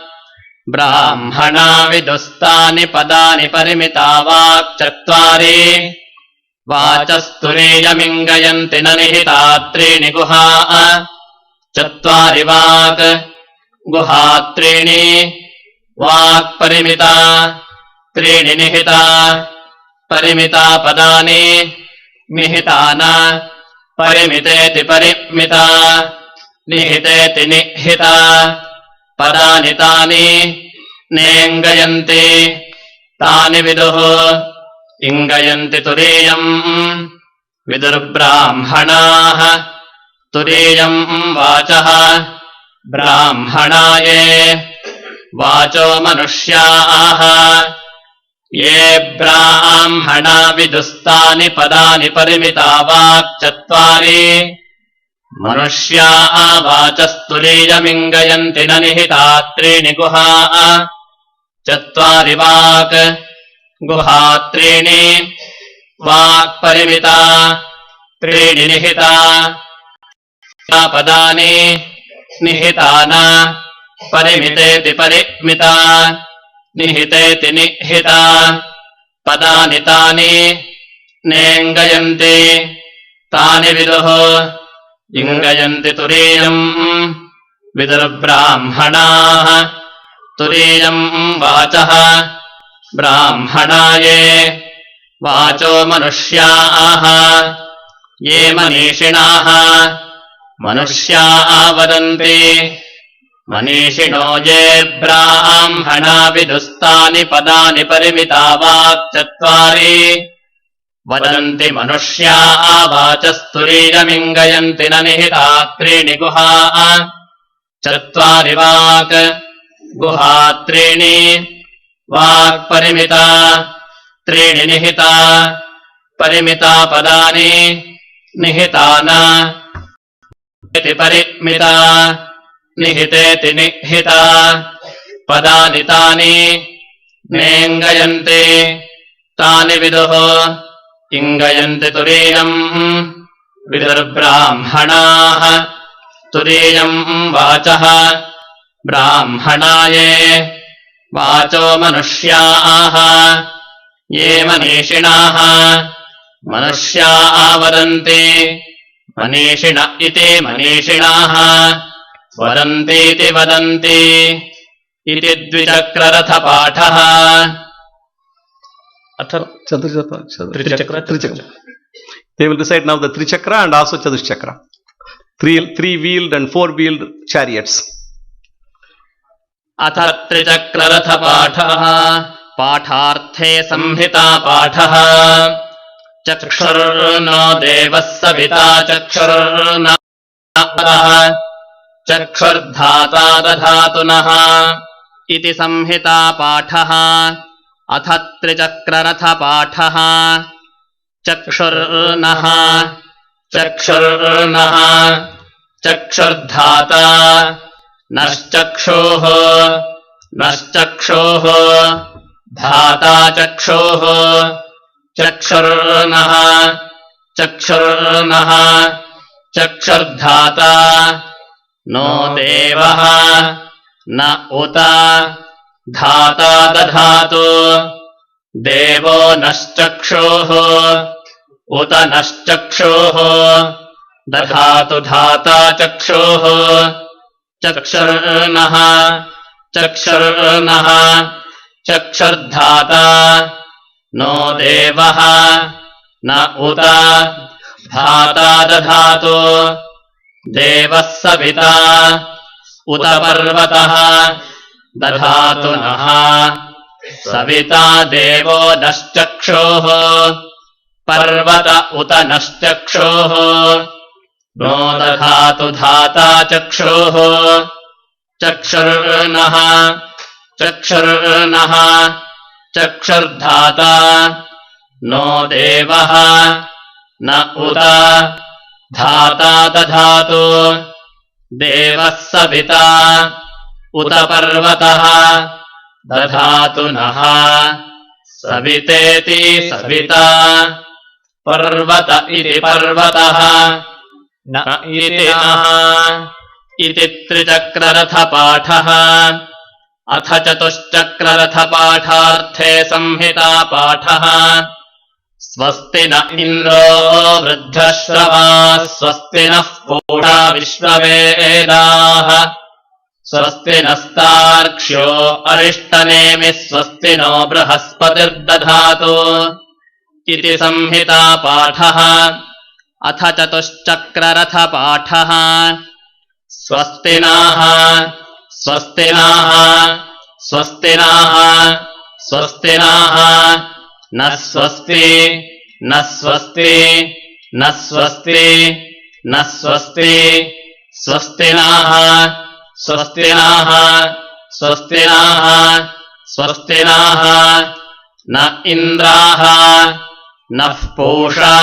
Brahmana Vidustani Padani Parimita Vak Chatvari वाचस्तुरीयमिङ्गयन्ति न निहिता त्रीणि गुहा चत्वारि वाक् गुहा त्रीणि वाक्परिमिता त्रीणि निहिता परिमिता पदानि निहिता न परिमितेति परिमिता निहितेति निहिता पदानि तानि नेङ्गयन्ति तानि विदुः इङ्गयन्ति तुरीयम् विदुर्ब्राह्मणाः तुरीयम् वाचः ब्राह्मणाये वाचो मनुष्याः ये ब्राह्मणा विदुस्तानि पदानि परिमिता वाक्चत्वारि मनुष्या वाचस्तुरीयमिङ्गयन्ति न निहिता त्रीणि गुहा चत्वारि वाक् गुहा त्रीणि वाक्परिमिता त्रीणि निहिता पदानि निहिता न परिमितेति परिमिता निहितेति निहिता पदानि तानि नेङ्गयन्ति तानि विदुः इङ्गयन्ति तुरीयम् विदुर्ब्राह्मणाः तुरीयम् वाचः ब्राह्मणाये वाचो मनुष्याः ये मनीषिणाः मनुष्याः वदन्ति मनीषिणो ये ब्राह्मणा विदुस्तानि पदानि परिमिता वाक्चत्वारि वदन्ति मनुष्याः वाचस्तुरीयमिङ्गयन्ति न निहिता त्रीणि गुहा चत्वारि वाक् गुहा त्रीणि वाक्परिमिता त्रीणि निहिता परिमिता पदानि निहिता न इति परिमिता निहितेति निहिता पदानि तानि नेङ्गयन्ति तानि विदुः इङ्गयन्ति तुरीयम् विदुर्ब्राह्मणाः तुरीयम् वाचः ब्राह्मणाये वाचो मनुष्याः ये मनीषिणाः मनुष्याः वदन्ति मनीषिण इति मनीषिणाः वदन्तीति वदन्ति इति द्विचक्ररथपाठः Trichakra. They will recite now the Trichakra and also Chadushchakra. Three-wheeled and four-wheeled chariots. अथ त्रिचक्ररथपाठः पाठार्थे संहिता पाठः चक्षुर्नो देवः सविता चक्षुर्नो चक्षुर्धाता दधातुनः इति संहिता पाठः अथ त्रिचक्ररथपाठः चक्षुर्नः चक्षुर्नः चक्षुर्धाता नश्चक्षुः नश्चक्षुः धाता चक्षुः चक्षुर्नः चक्षुर्नः चक्षुर्धाता नो देवः न उत धाता दधातु देवो नश्चक्षुः उत नश्चक्षुः दधातु धाता चक्षुः चक्षुर्नः चक्षुर्नः चक्षुर्धाता नो देवः न उत धाता दधातु देवः सविता उत पर्वतः दधातु नः सविता देवो नश्चक्षुः पर्वत उत नश्चक्षुः नो दधातु धाता चक्षुः चक्षुर्नः चक्षुर्नः चक्षुर्धाता नो देवः न उत धाता दधातु देवः सविता उत पर्वतः दधातु नः सवितेति सविता पर्वत इति पर्वतः न इति नः इति त्रिचक्ररथपाठः अथ चतुश्चक्ररथपाठार्थे संहिता पाठः स्वस्ति न इन्द्रो वृद्धश्रवाः स्वस्ति नः पूषा विश्ववेदाः स्वस्ति नस्तार्क्ष्यो अरिष्टनेमिः स्वस्ति नो बृहस्पतिर्दधातु इति संहितापाठः। अथ चतुश्चक्ररथपाठः। स्वस्ति नः स्वस्ति नः स्वस्ति नः स्वस्ति नः न स्वस्ति न स्वस्ति न स्वस्ति न स्वस्ति स्वस्ति नः स्वस्ति नः स्वस्ति नः स्वस्ति नः न इन्द्राः नः पूषा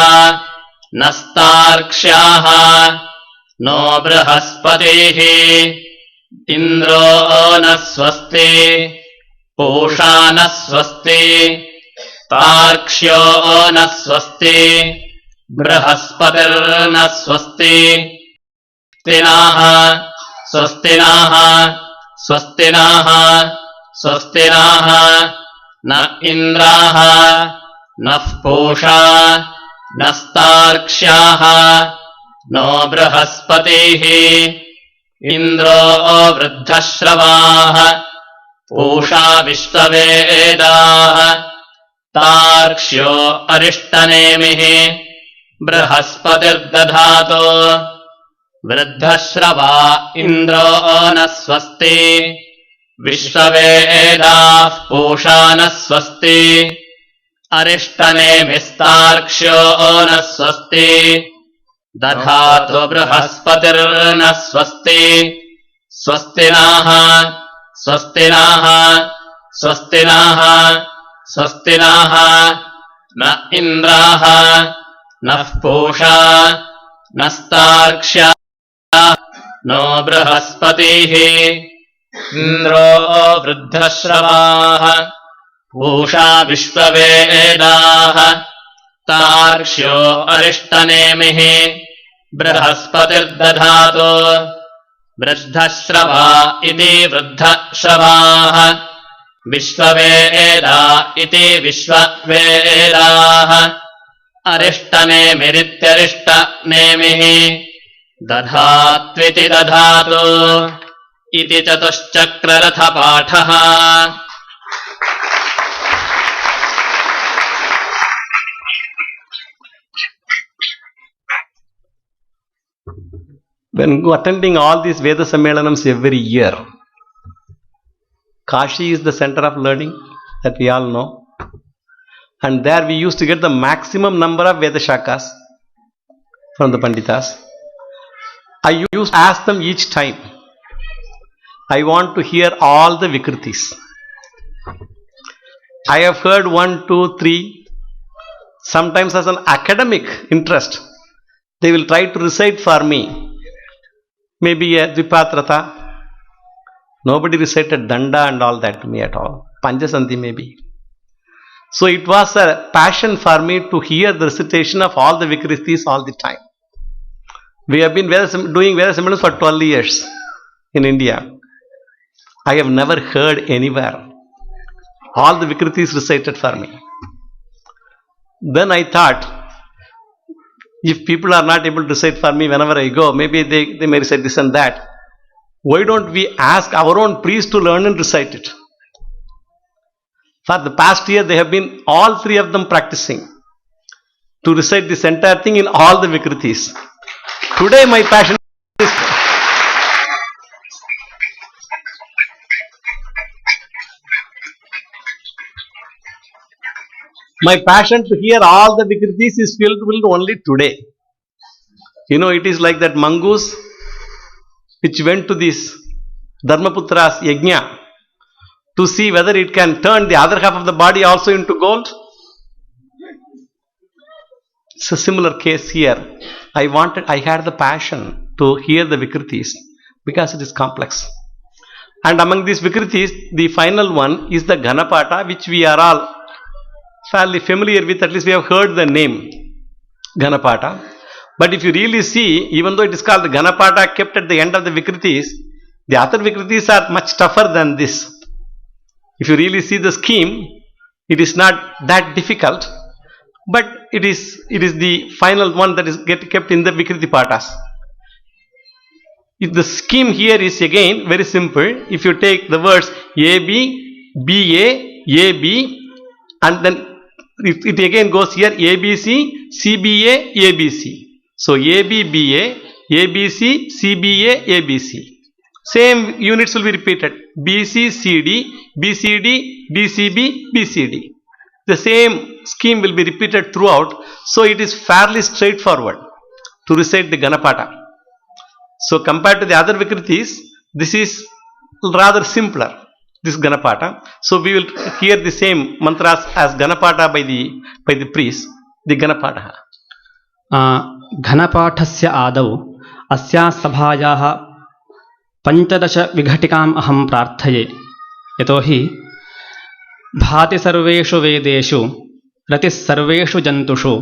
नस्तार्क्ष्याः नो बृहस्पतिः इन्द्रो न स्वस्ति पूषा न स्वस्ति तार्क्ष्यो न स्वस्ति बृहस्पतिर्न स्वस्ति स्वस्ति नः स्वस्ति नः स्वस्ति नः स्वस्ति नः न इन्द्राः नः पूषा नस्तार्क्ष्याः नो बृहस्पतिः इन्द्रो वृद्धश्रवाः पूषा विश्ववेदाः तार्क्ष्यो अरिष्टनेमिः बृहस्पतिर्दधातु वृद्धश्रवा इन्द्रो न स्वस्ति विश्ववेदाः पूषा न स्वस्ति अरिष्टनेमिस्तार्क्ष्यो न स्वस्ति दधातु बृहस्पतिर्न स्वस्ति स्वस्ति नः स्वस्ति नः स्वस्ति नः स्वस्ति नः न इन्द्राः नः पूषा नस्तार्क्ष्या नो बृहस्पतिः इन्द्रो वृद्धश्रवाः पूषा विश्ववेदाः तार्क्ष्यो अरिष्टनेमिः बृहस्पतिर्दधातु वृद्धश्रवा इति वृद्धश्रवाः विश्ववेदा इति विश्ववेदाः अरिष्टनेमिरित्यरिष्टनेमिः दधात्विति दधातु इति चतुश्चक्ररथपाठः। When attending all these Veda Sammelanams every year, Kashi is the center of learning that we all know, and there we used to get the maximum number of Veda Shakas from the Panditas. I used to ask them each time, I want to hear all the Vikritis. I have heard 1, 2, 3. Sometimes as an academic interest, they will try to recite for me. Maybe a Ratha. Nobody recited Danda and all that to me at all. Panchasanti maybe. So it was a passion for me to hear the recitation of all the Vikritis all the time. We have been doing Veda Sammelanams for 12 years in India. I have never heard anywhere all the Vikritis recited for me. Then I thought, if people are not able to recite for me whenever I go, maybe they may recite this and that. Why don't we ask our own priests to learn and recite it? For the past year, they have been all three of them practicing to recite this entire thing in all the Vikritis. Today my passion is to hear all the Vikritis is filled only today. You know, it is like that mongoose which went to this Dharmaputra's yajna to see whether it can turn the other half of the body also into gold. It's a similar case here. I had the passion to hear the Vikritis because it is complex. And among these Vikritis, the final one is the Ghanapatha, which we are all fairly familiar with, at least we have heard the name Ghanapatha. But if you really see, even though it is called the Ghanapatha kept at the end of the Vikritis, the other Vikritis are much tougher than this. If you really see the scheme, it is not that difficult. but it is the final one that is kept in the Vikriti Patas. If the scheme here is again very simple. If you take the words AB, BA, AB, and then it again goes here ABC, CBA, ABC. So AB, BA, ABC, CBA, ABC. Same units will be repeated. BC, CD, BCD, BCB, BCD. The same scheme will be repeated throughout. So it is fairly straightforward to recite the Ghanapatha. So compared to the other Vikritis, this is rather simpler, this Ghanapatha. So we will hear the same mantras as Ghanapatha by the priest, the Ghanapatha. घनपाठस्य आदौ अस्याः सभायाः 15 विघटिकाम् अहं प्रार्थये यतोहि भाति सर्वेषु वेदेषु रतिः सर्वेषु जन्तुषु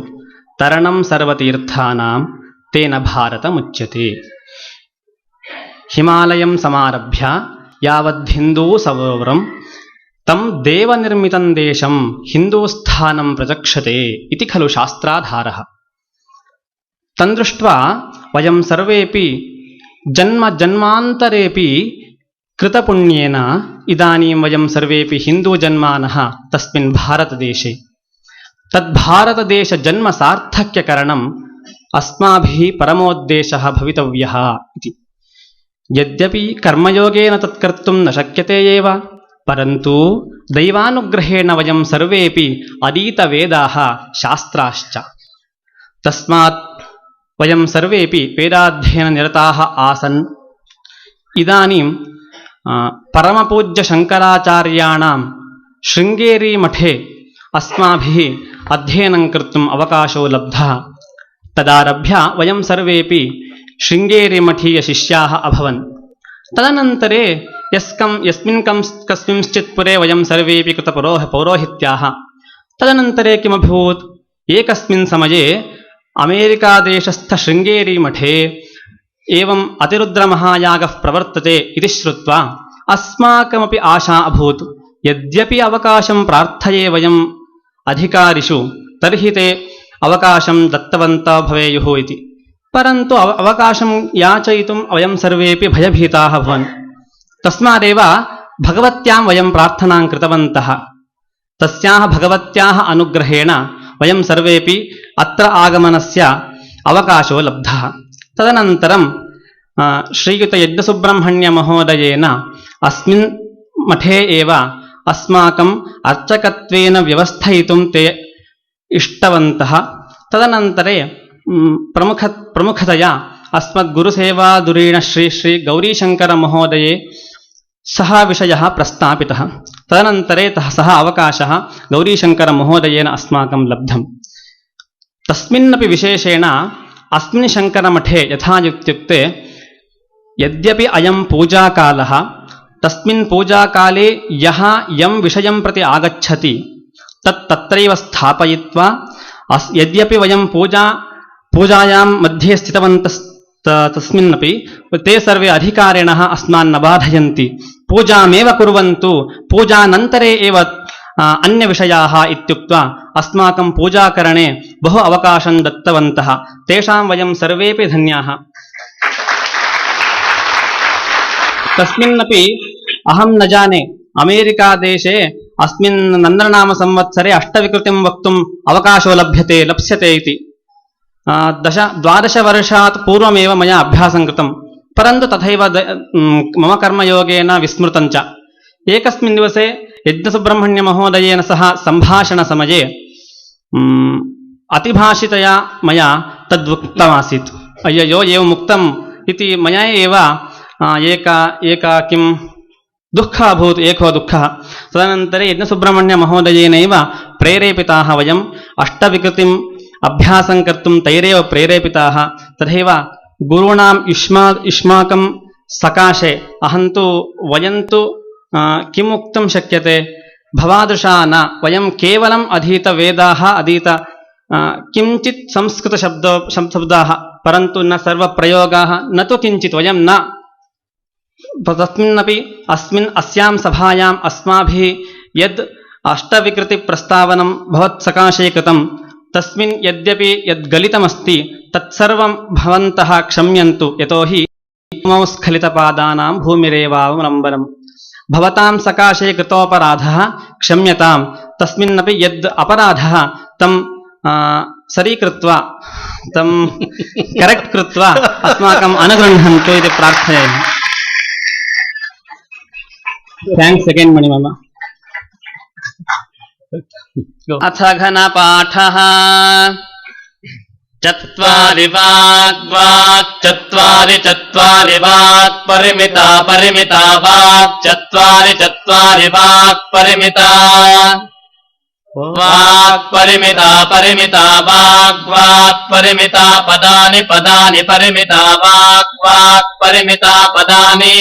तरणं सर्वतीर्थानां तेन भारतमुच्यते हिमालयं समारभ्य यावद्धिन्दूसरोवरं तं देवनिर्मितं देशं हिन्दूस्थानं प्रचक्षते इति खलु शास्त्राधारः तन्दृष्ट्वा वयं सर्वेपि जन्म जन्मान्तरेपि कृतपुण्येन इदानीं वयं सर्वेपि हिन्दूजन्मानः तस्मिन् भारतदेशे तद्भारतदेशजन्मसार्थक्यकरणम् अस्माभिः परमोद्देशः भवितव्यः इति यद्यपि कर्मयोगेन तत्कर्तुं न शक्यते एव परन्तु दैवानुग्रहेण वयं सर्वेपि अधीतवेदाः शास्त्राश्च तस्मात् वयं सर्वेपि वेदाध्ययननिरताः आसन् इदानीं परमपूज्यशङ्कराचार्याणां शृङ्गेरी मठे अस्माभिः अध्ययनं कर्तुम् अवकाशो लब्धः तदारभ्य वयं सर्वेपि शृङ्गेरीमठीयशिष्याः अभवन् तदनन्तरे यस्मिन् कस्मिंश्चित् पुरे वयं सर्वेपि कृतपौरोहित्याः तदनन्तरे किमभूत् एकस्मिन् समये अमेरिकादेशस्थ शृङ्गेरीमठे एवम् अतिरुद्रमहायागः प्रवर्तते इति श्रुत्वा अस्माकमपि आशा अभूत् यद्यपि अवकाशं प्रार्थये वयम् अधिकारिषु तर्हि ते अवकाशं दत्तवन्तः भवेयुः इति परन्तु अवकाशं याचयितुं वयं सर्वेपि भयभीताः भवन् तस्मादेव भगवत्यां वयं प्रार्थनां कृतवन्तः तस्याः भगवत्याः अनुग्रहेण वयं सर्वेपि अत्र आगमनस्य अवकाशो लब्धः तदनन्तरं श्रीयुतयज्ञसुब्रह्मण्यमहोदयेन अस्मिन् मठे एव अस्माकम् अर्चकत्वेन व्यवस्थयितुं ते इष्टवन्तः तदनन्तरे प्रमुखतया अस्मद्गुरुसेवाधुरीण श्री गौरीशङ्करमहोदये सः विषयः प्रस्तापितः तदनन्तरे सः अवकाशः गौरीशङ्करमहोदयेन अस्माकं लब्धम् तस्मिन्नपि विशेषेण अस्मिन् शङ्करमठे यथा इत्युक्ते यद्यपि अयं पूजाकालः तस्मिन् पूजाकाले यः यं विषयं प्रति आगच्छति तत्रैव स्थापयित्वा यद्यपि वयं पूजायां मध्ये स्थितवन्तस्तस्मिन्नपि ते सर्वे अधिकारिणः अस्मान् न बाधयन्ति पूजामेव कुर्वन्तु पूजानन्तरे एव अन्यविषयाः इत्युक्त्वा अस्माकं पूजाकरणे बहु अवकाशं दत्तवन्तः तेषां वयं सर्वेपि धन्याः तस्मिन्नपि अहं न जाने अमेरिकादेशे अस्मिन् नन्दननामसंवत्सरे अष्टविकृतिं वक्तुम् अवकाशो लप्स्यते इति 12 वर्षात् पूर्वमेव मया अभ्यासं कृतं परन्तु तथैव मम कर्मयोगेन विस्मृतं च एकस्मिन् दिवसे यज्ञसुब्रह्मण्यमहोदयेन सह सम्भाषणसमये अतिभाषितया मया तद्वक्तमासीत् अय्ययो एवम् उक्तम् इति मया एव एका किं दुःखः अभूत् एको दुःखः तदनन्तरे यज्ञसुब्रह्मण्यमहोदयेनैव प्रेरेपिताः वयम् अष्टविकृतिम् अभ्यासं कर्तुं तैरेव प्रेरेपिताः तथैव गुरूणाम् युष्माकं सकाशे अहन्तु वयन्तु किम् उक्तुं शक्यते भवादृशा न वयं केवलम् अधीतवेदाः किञ्चित् संस्कृतशब्दाः परन्तु न सर्वप्रयोगाः न तु किञ्चित् वयं न तस्मिन्नपि अस्यां सभायाम् अस्माभिः यद् अष्टविकृतिप्रस्तावनं भवत्सकाशे कृतं तस्मिन् यद्यपि यद्गलितमस्ति तत्सर्वं भवन्तः क्षम्यन्तु यतोहि मम स्खलितपादानां भूमिरेवावलम्बनम् भवतां सकाशे कृतोपराधः क्षम्यतां तस्मिन्नपि यद् अपराधः तं सरीकृत्वा तं करेक्ट् कृत्वा अस्माकम् अनुगृह्णन्तु इति प्रार्थयामि. Thanks again मणिमामा. अथ घनपाठः. चत्वारि वाग् चत्वारि चत्वारि वाक् परिमिता परिमिता वाक् चत्वारि चत्वारि वाक् परिमिता वाक् परिमिता परिमिता वाक् परिमिता पदानि पदानि परिमिता वाक् परिमिता पदानि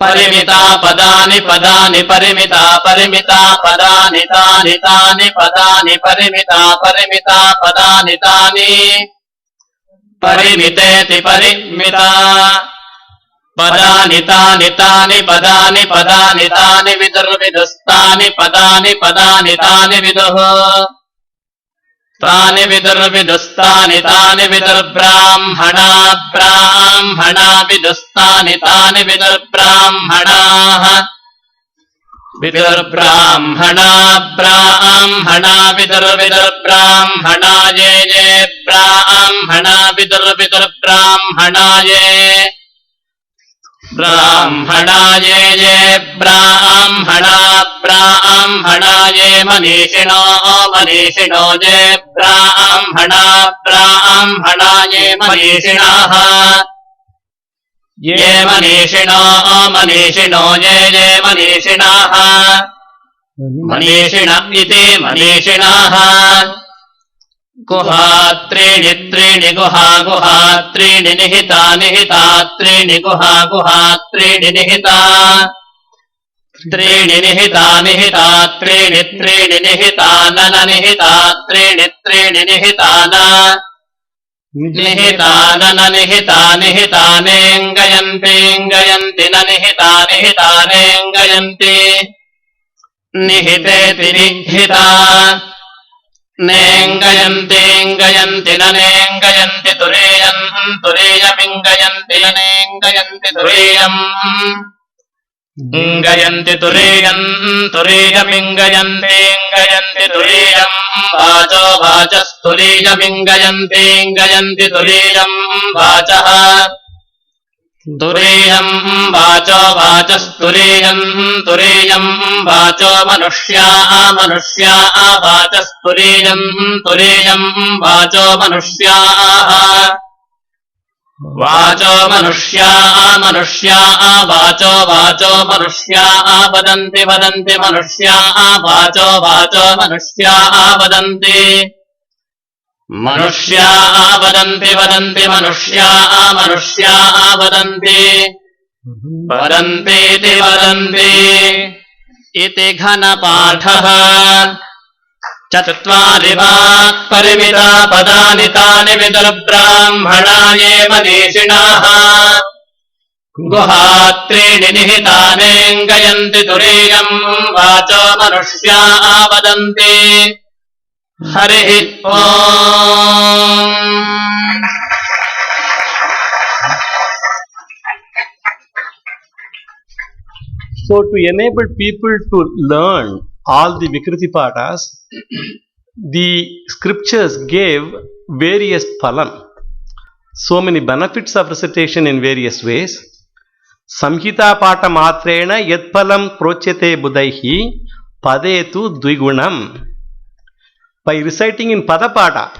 परिमिता पदानि पदानि परिमिता परिमिता पदानि तानि तानि पदानि परिमिता परिमिता पदानि तानि परिमितेति परिमिता पदानि तानि तानि पदानि पदानि तानि विदुर्विदुस्तानि पदानि पदानि तानि विदुः तानि विदुर्विदुस्तानि तानि विदुर्ब्राह्मणा ब्राह्मणा विदुस्तानि तानि विदुर्ब्राह्मणाः विदुर्ब्राह्मणा ब्राह्मणा विदुर्विदुर्ब्राह्मणा ये ये ब्राह्मणा विदुर्विदुर्ब्राह्मणा ये ब्राह्मणा ये ये ब्राह्मणा ब्राह्मणा ये मनीषिणो मनीषिणो ये ब्राह्मणा ब्राह्मणा ये मनीषिणाः ये मनीषिणो मनीषिणो ये ये मनीषिणाः मनीषिण इति मनीषिणाः गुहा त्रीणि त्रीणि गुहा गुहा त्रीणि निहिता निहिता त्रीणि गुहा गुहा त्रीणि निहिता त्रीणि निहिता निहिता त्रीणि त्रीणि निहिता न निहिता त्रीणि त्रीणि निहिता न निहिता न निहिता निहिता नेङ्गयन्ति न निहिता निहिता नेङ्गयन्ति निहितेति निहिता नेङ्गयन्ति न नेङ्गयन्ति तुरीयम् तुरीयमिङ्गयन्ति न नेङ्गयन्ति तुरीयम् इङ्गयन्ति तुरीयम् तुरीयमिङ्गयन्ति तुरीयम् वाचो वाचस्तुरीयमिङ्गयन्ति तुरीयम् वाचः तुरीयम् वाचो वाचस्तुरीयम् तुरीयम् वाचो मनुष्या मनुष्या वाचस्तुरीयम् तुरीयम् वाचो मनुष्याः वाचो मनुष्या मनुष्या वाचो वाचो मनुष्या वदन्ति वदन्ति मनुष्या वाचो वाचो मनुष्या वदन्ति मनुष्या वदन्ति वदन्ति मनुष्या मनुष्या वदन्ति वदन्तीति वदन्ति इति घनपाठः. चत्वारि वाक् परिमिता पदानि तानि विदुर्ब्राह्मणा ये मनीषिणाः गुहा त्रीणि निहिता नेङ्गयन्ति तुरीयम् वाचो मनुष्या वदन्ति. हरिः ओम्. So to enable people to learn all the Vikriti Pathas, the scriptures gave various phalam. So many benefits of recitation in various ways. Samhita Pata Matrena Yat Phalam Prochete Budaihi Padetu Dvigunam. By reciting in Padapatha,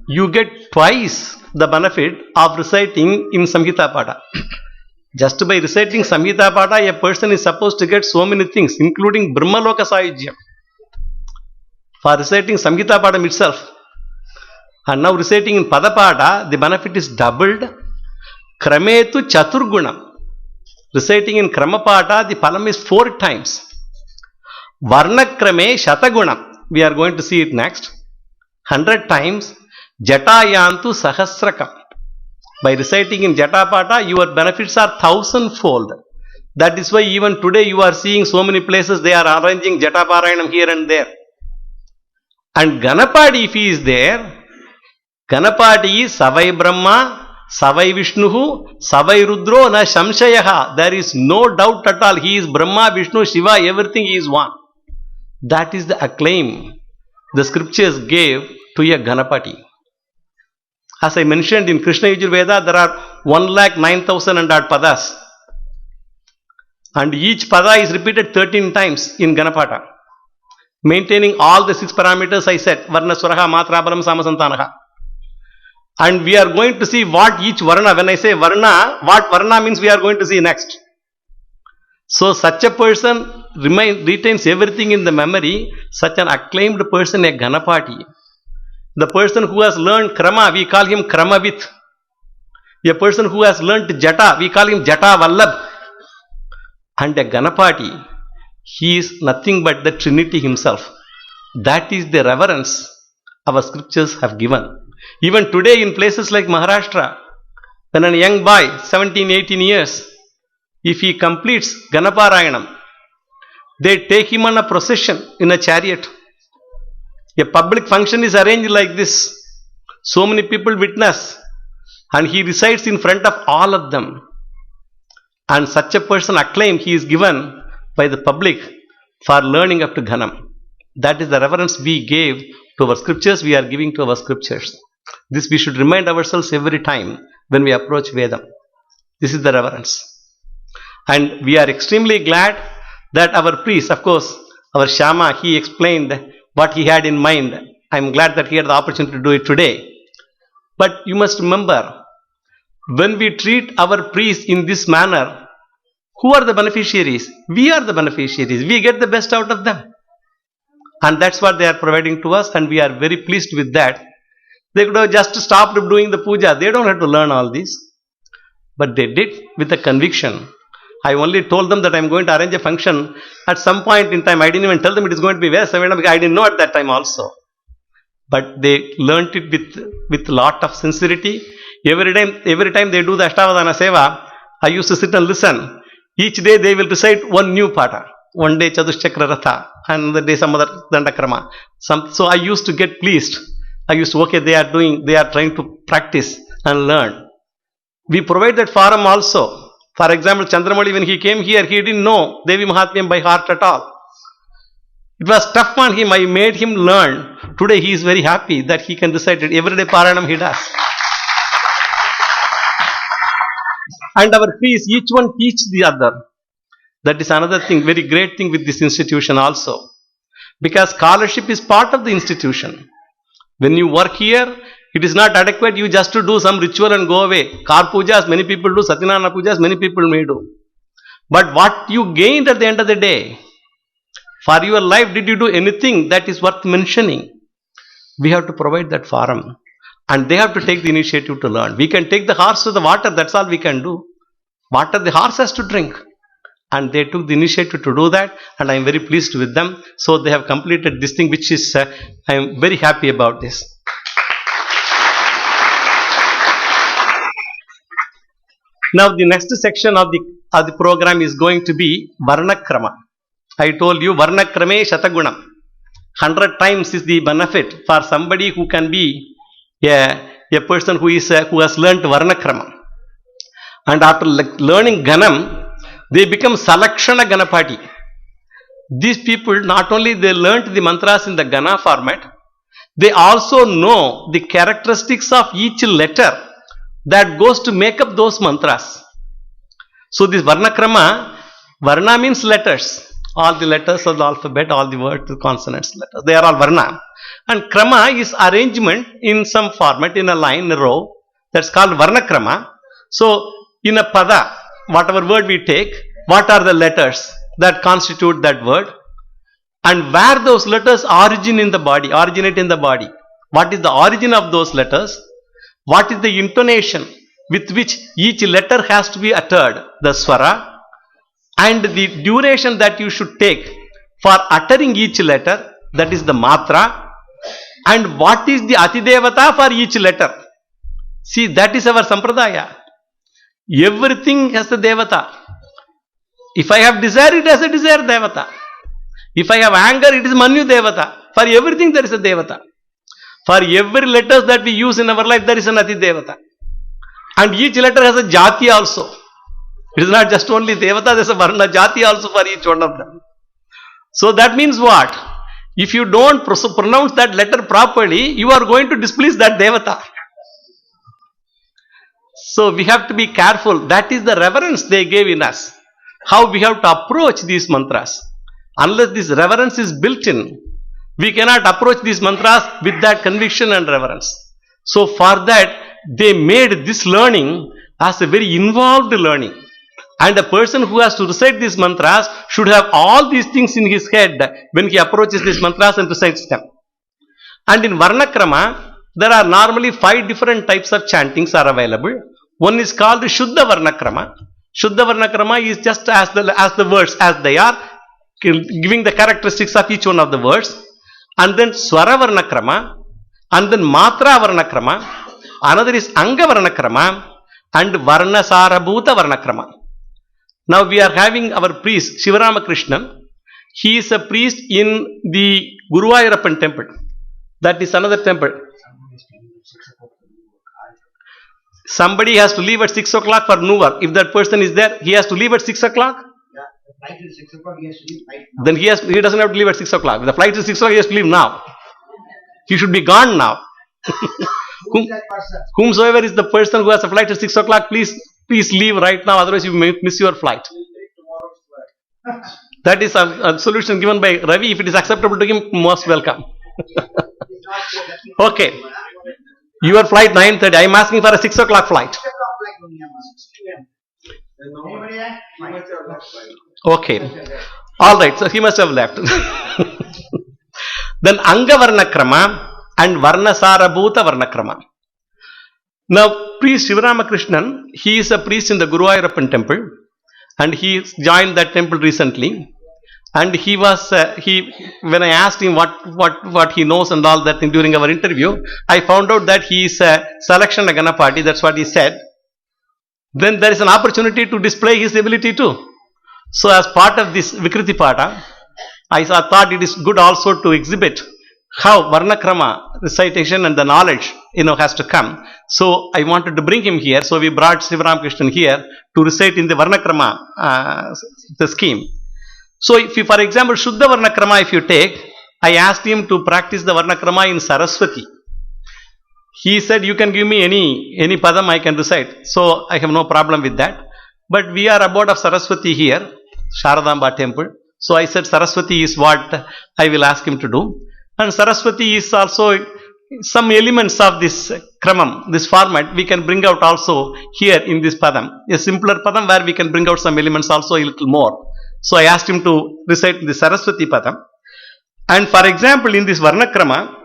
you get twice the benefit of reciting in Samhita Pata. Just by reciting Samhita Pata, a person is supposed to get so many things, including Brahmaloka Sayujyam. For reciting Samhita Pata itself. And now reciting in Padapata, the benefit is doubled. Krametu Chaturgunam. Reciting in Kramapata, the phalam is 4 times. Varnakrame Shatagunam. We are going to see it next. 100 times. Jatayantu Sahasrakam. By reciting in Jatapata, your benefits are 1000-fold. That is why even today you are seeing so many places they are arranging Jataparayanam here and there. And Ganapati, if he is there, Ganapati is Savai Brahma, Savai Vishnuhu, Savai Rudro, na Shamshayaha. There is no doubt at all. He is Brahma, Vishnu, Shiva, everything he is one. That is the acclaim the scriptures gave to a Ganapati. As I mentioned in Krishna Yajurveda, there are 1,09,000 and odd padas. And each pada is repeated 13 times in Ghanapatha. Maintaining all the 6 parameters I said, Varna, Swaraha, Matra, Balam, Samasantanaha. And we are going to see what each Varna, when I say Varna, what Varna means we are going to see next. So such a person retains everything in the memory, such an acclaimed person, a Ghanapati. The person who has learned Krama, we call him Kramavit. A person who has learned Jata, we call him Jata Vallabh. And a Ghanapati, he is nothing but the Trinity himself. That is the reverence our scriptures have given. Even today in places like Maharashtra, when a young boy, 17, 18 years, if he completes Ganaparayanam, they take him on a procession in a chariot. A public function is arranged like this. So many people witness, and he recites in front of all of them. And such a person acclaim he is given by the public for learning up to Ghanam. That is the reverence we gave to our scriptures, we are giving to our scriptures. This we should remind ourselves every time when we approach Veda. This is the reverence. And we are extremely glad that our priest, of course, our Shama, he explained what he had in mind. I am glad that he had the opportunity to do it today. But you must remember, when we treat our priests in this manner, who are the beneficiaries? We are the beneficiaries. We get the best out of them. And that's what they are providing to us, and we are very pleased with that. They could have just stopped doing the puja. They don't have to learn all this. But they did with a conviction. I only told them that I am going to arrange a function. At some point in time, I didn't even tell them it is going to be Veda Sammelanam because I didn't know at that time also. But they learnt it with lot of sincerity. Every time they do the Ashtavadana Seva, I used to sit and listen. Each day they will recite one new pata. One day Chadushchakra Ratha, another day some other Danda Krama. So I used to get pleased. I used to, okay, they are trying to practice and learn. We provide that forum also. For example, Chandramali, when he came here, he didn't know Devi Mahatmyam by heart at all. It was tough on him. I made him learn. Today he is very happy that he can recite it. Every day Paranam he does. And our priests, each one teach the other. That is another thing, very great thing with this institution also. Because scholarship is part of the institution. When you work here, it is not adequate you just to do some ritual and go away. Kar pujas, many people do. Satyanarayana pujas, many people may do. But what you gained at the end of the day, for your life, did you do anything that is worth mentioning? We have to provide that forum. And they have to take the initiative to learn. We can take the horse to the water, that's all we can do. Water the horse has to drink. And they took the initiative to do that, and I am very pleased with them. So they have completed this thing, which is, I am very happy about this. Now the next section of the program is going to be Varna Krama. I told you Varna Krame Shatagunam. 100 times is the benefit for somebody who can be a person who has learnt Varna Krama. And after learning Ganam, they become Salakshana Ganapati. These people, not only they learnt the mantras in the Gana format, they also know the characteristics of each letter that goes to make up those mantras. So this Varna Krama, Varna means letters. All the letters of the alphabet, all the words, the consonants, letters, they are all Varna. And Krama is arrangement in some format, in a line, in a row. That's called Varna Krama. So in a pada, whatever word we take, what are the letters that constitute that word? And where those letters originate in the body. What is the origin of those letters? What is the intonation with which each letter has to be uttered? The swara. And the duration that you should take for uttering each letter, that is the matra. And what is the atidevata for each letter? See, that is our sampradaya. Everything has a devata. If I have desire, it has a desire devata. If I have anger, it is Manyu devata. For everything there is a Devata. For every letters that we use in our life, there is an Ati Devata. And each letter has a Jati also. It is not just only Devata, there is a Varna Jati also for each one of them. So that means what? If you don't pronounce that letter properly, you are going to displease that Devata. So we have to be careful. That is the reverence they gave in us. How we have to approach these mantras. Unless this reverence is built in, we cannot approach these mantras with that conviction and reverence. So for that, they made this learning as a very involved learning. And a person who has to recite these mantras should have all these things in his head when he approaches these mantras and recites them. And in Varnakrama, there are normally 5 different types of chantings are available. One is called Shuddha Varnakrama. Shuddha Varnakrama is just as the words as they are, giving the characteristics of each one of the words. And then Swara Varnakrama, and then Matra Varnakrama, another is Anga Varnakrama, and Varnasarabhuta Varnakrama. Now we are having our priest, Shivaramakrishnan. He is a priest in the Guruvayurappan temple. That is another temple. Somebody has to leave at 6 o'clock for Newark. If that person is there, he has to leave at 6 o'clock. Yeah, the flight is 6 o'clock, he has to leave right now. Then he doesn't have to leave at 6 o'clock. If the flight is 6 o'clock, he has to leave now. He should be gone now. Who is that person? Whomsoever is the person who has a flight at 6 o'clock, please leave right now, otherwise you may miss your flight. That is a solution given by Ravi. If it is acceptable to him, most welcome. Okay. Your flight 9:30. I am asking for a 6 o'clock flight. Okay. Alright, so he must have left. Then Anga Varnakrama and Varnasarabhuta Varnakrama. Now, priest Shivaramakrishnan, he is a priest in the Guruvayurappan temple, and he joined that temple recently. And he was, when I asked him what he knows and all that thing during our interview, I found out that he is a selection Ghanapati, that's what he said. Then there is an opportunity to display his ability too. So as part of this Vikriti Pata, I thought it is good also to exhibit how Varnakrama recitation and the knowledge has to come. So I wanted to bring him here. So we brought Shivaramakrishnan here to recite in the Varnakrama the scheme. So if you, for example, Shuddha Varnakrama if you take, I asked him to practice the Varnakrama in Saraswati. He said, you can give me any padam I can recite. So I have no problem with that. But we are abode of Saraswati here, Sharadamba temple. So I said Saraswati is what I will ask him to do. And Saraswati is also some elements of this kramam, this format, we can bring out also here in this padam. A simpler padam where we can bring out some elements also a little more. So I asked him to recite the Saraswati padam. And for example, in this Varnakrama,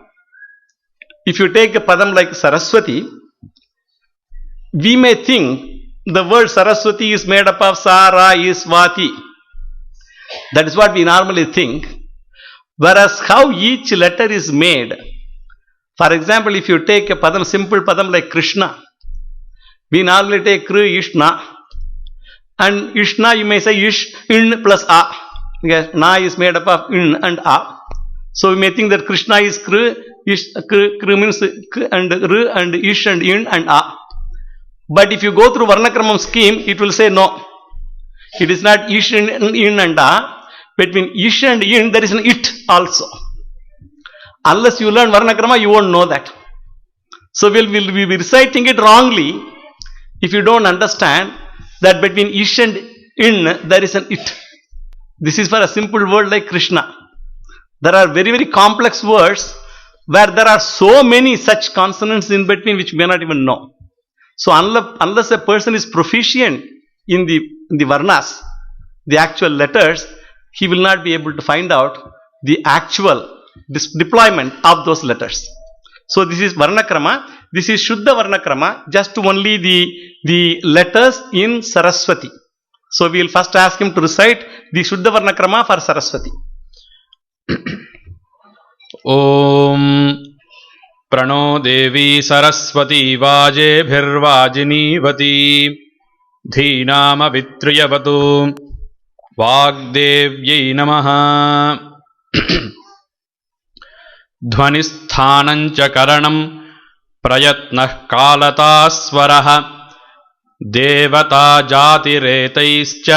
if you take a padam like Saraswati, we may think the word Saraswati is made up of Sara, Iswati. That is what we normally think. Whereas how each letter is made, for example, if you take a padam, simple padam like Krishna, we normally take Kri, Ishna. And Ishna, you may say Ish, In plus A. Because Na is made up of In and A. So we may think that Krishna is Kri, Ish, Kri means K and R and Ish and In and A. But if you go through Varnakramam scheme, it will say no. It is not Ish and In and A. Between Ish and In, there is an It also. Unless you learn Varnakrama, you won't know that. So we'll be reciting it wrongly if you don't understand that between Ish and In, there is an It. This is for a simple word like Krishna. There are very, very complex words where there are so many such consonants in between which we may not even know. So unless a person is proficient in the Varnas, the actual letters, he will not be able to find out the actual deployment of those letters. So this is Varnakrama. This is Shuddha Varnakrama, just only the letters in Saraswati. So we will first ask him to recite the Shuddha Varnakrama for Saraswati. Om Prano Devi Saraswati Vaje Bhirvajinivati Dhinama Vitriyavatu Vagdevyai Namaha. ध्वनिस्थानं च करणं प्रयत्नः कालतास्वरः देवता जातिरेतैश्च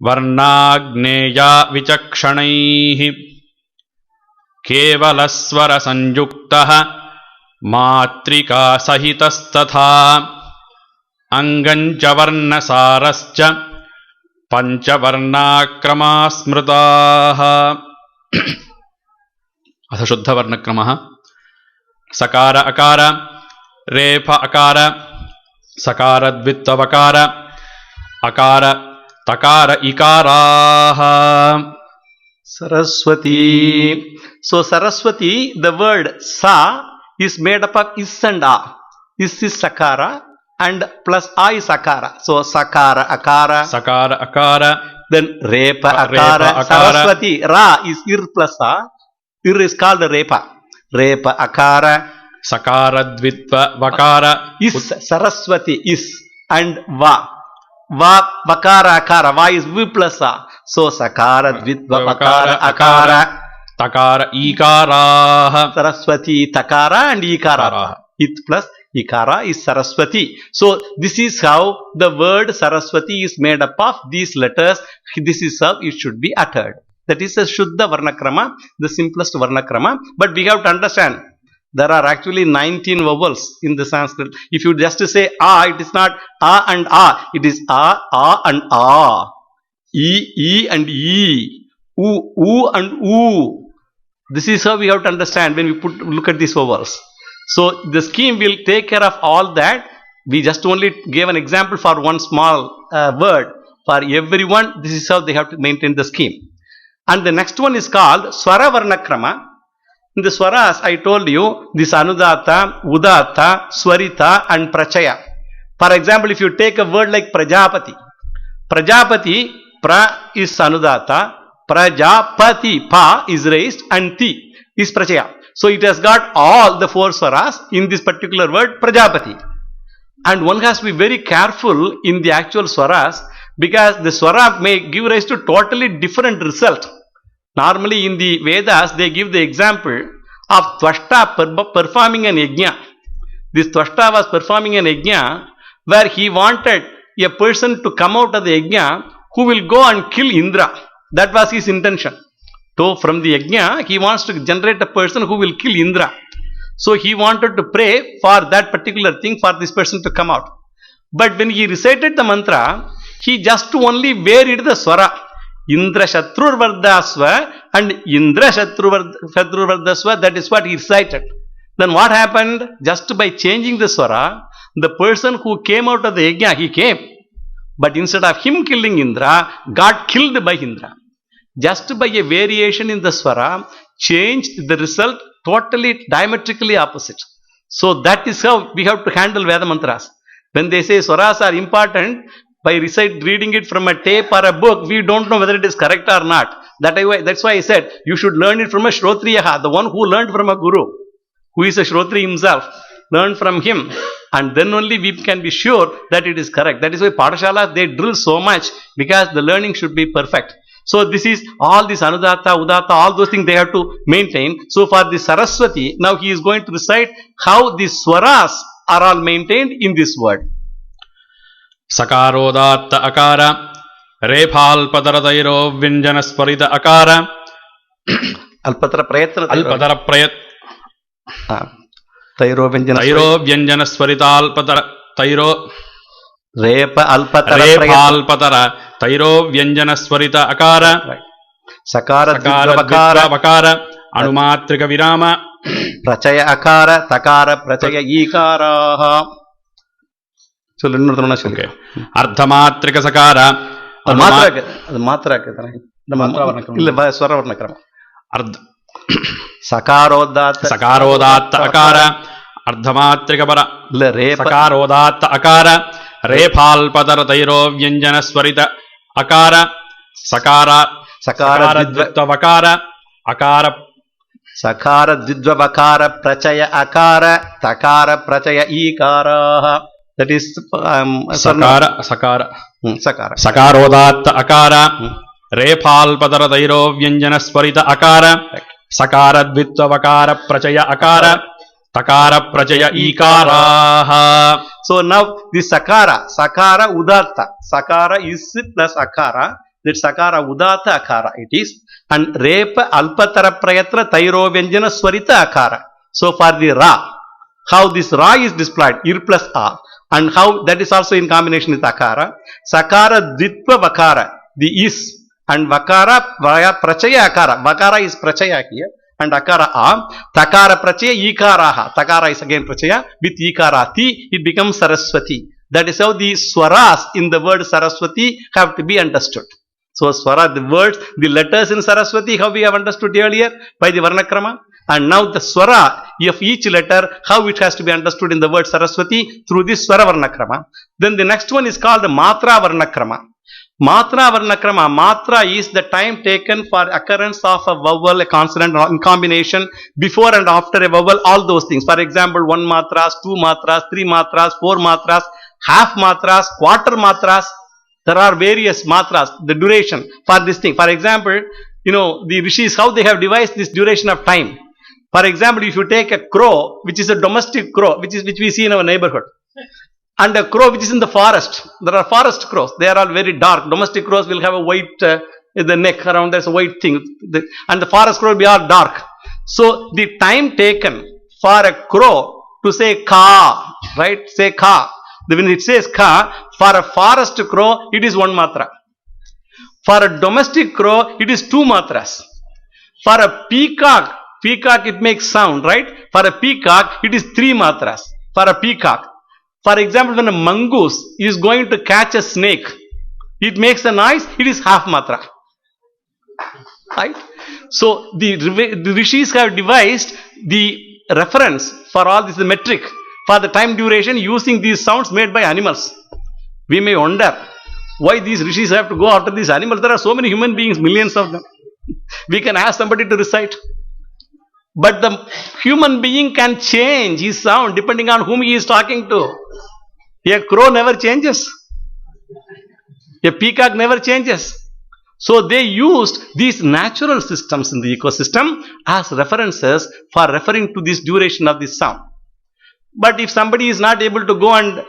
वर्णाग्नेया विचक्षणैः केवलस्वरसंयुक्तः मात्रिका सहितस्तथा अंगञ्च वर्णसारश्च पंचवर्णाक्रमा स्मृताः। अथ शुद्धवर्णक्रमः सकार अकार रेफ अकार सकार द्वित्वकार अकार तकार इकाराः। Saraswati. So Saraswati, the word sa is made up of is and a. Is sakara and plus a is akara. So sakara akara. Sakara akara. Then repa akara. Saraswati ra is ir plus a. Ir is called repa. Repa akara. Sakara dvitva vakara. Is Saraswati is and va. Va vakara akara. Va is v plus a. So sakara dvitva vakara akara. Takara ikaraha. Saraswati takara and ikara. It plus ikara is Saraswati. So this is how the word Saraswati is made up of these letters. This is how it should be uttered. That is a Shuddha Varnakrama, the simplest Varnakrama. But we have to understand, there are actually 19 vowels in the Sanskrit. If you just say A, it is not A and A. It is A and A. E and E. U and U. This is how we have to understand when we look at these vowels. So the scheme will take care of all that. We just only gave an example for one small word. For everyone, this is how they have to maintain the scheme. And the next one is called Swara Varnakrama. In the Swaras, I told you, this Anudata, Udata, Swarita and Prachaya. For example, if you take a word like Prajapati. Prajapati, Pra is Anudata, Prajapati, Pa is raised and Ti is Prachaya. So it has got all the four Swaras in this particular word Prajapati. And one has to be very careful in the actual Swaras because the Swara may give rise to totally different result. Normally in the Vedas they give the example of Tvashta performing an yajna. This Tvashta was performing an yajna where he wanted a person to come out of the yajna who will go and kill Indra. That was his intention. So from the yajna he wants to generate a person who will kill Indra. So he wanted to pray for that particular thing for this person to come out. But when he recited the mantra, he just only varied the swara. Indra Shatrur Vardasva and Indra Shatrur Vardasva, that is what he recited. Then what happened? Just by changing the swara, the person who came out of the yajna, he came. But instead of him killing Indra, got killed by Indra. Just by a variation in the swara, changed the result totally diametrically opposite. So that is how we have to handle Veda mantras. When they say swaras are important, by reading it from a tape or a book, we don't know whether it is correct or not. That's why I said you should learn it from a Shrotriyaha, the one who learned from a guru, who is a Shrotri himself. Learn from him, and then only we can be sure that it is correct. That is why Padashala they drill so much, because the learning should be perfect. So this is all this Anudata, Udata, all those things they have to maintain. So for the Saraswati, now he is going to recite how the swaras are all maintained in this word. Sakarodatta akara, Rephalpadara Vinjana Sparita akara, Alpatara Prayatna. Alpatara Prayat. Tairo Vyanjana Sparita Alpatara Tairo. Repa Alpatara Tairo Vyanjana Swarita Akara Sakara Vakara Anumatrika Virama Prachaya Akara Takara Prachaya Ikara. So okay. Ardhamatrika Sakara Matra Sakarodatta Akara Ardhamatrika Para Sakarodatta Akara Rephalpadara Tairo Vyanjana Swarita Akara Sakara Dvitva Akara Sakara Dvidva Vakara Prachaya Akara Takara Prachaya Ikara. That is Sakarodatta Akara Rephalpadara Tairo Vyanjana Swarita Akara Sakara dvitva vakara prachaya akara. Takara prachaya ikaraha. So now this sakara udatta. Sakara is plus akara. That sakara udatta akara it is. And repa alpatara prayatra tairo vyanjana swarita akara. So for the ra, how this ra is displayed, ir plus a, and how that is also in combination with akara. Sakara dvitva vakara, the is, and vakara vaya prachaya akara. Vakara is prachaya here. And akara a, takara prachaya ikaraha. Takara is again prachaya with ikarati, it becomes Saraswati. That is how the swaras in the word Saraswati have to be understood. So swara, the words, the letters in Saraswati, how we have understood earlier by the Varnakrama. And now the swara of each letter, how it has to be understood in the word Saraswati through this swara Varnakrama. Then the next one is called the Matra Varnakrama. Matra Varnakrama. Matra is the time taken for occurrence of a vowel, a consonant in combination, before and after a vowel, all those things. For example, 1 matras, 2 matras, 3 matras, 4 matras, half matras, quarter matras. There are various matras, the duration for this thing. For example, the rishis, how they have devised this duration of time. For example, if you take a crow, which is a domestic crow, which we see in our neighborhood, and a crow which is in the forest. There are forest crows. They are all very dark. Domestic crows will have a white in the neck around. There's a white thing. And the forest crow will be all dark. So the time taken for a crow to say ka, right? Say ka. When it says ka, for a forest crow, it is 1 matra. For a domestic crow, it is 2 matras. For a peacock, it makes sound, right? For a peacock, it is 3 matras. For a peacock. For example, when a mongoose is going to catch a snake, it makes a noise, it is half matra. Right? So the rishis have devised the reference for all this, the metric for the time duration using these sounds made by animals. We may wonder why these rishis have to go after these animals. There are so many human beings, millions of them. We can ask somebody to recite. But the human being can change his sound depending on whom he is talking to. A crow never changes. A peacock never changes. So they used these natural systems in the ecosystem as references for referring to this duration of this sound. But if somebody is not able to go and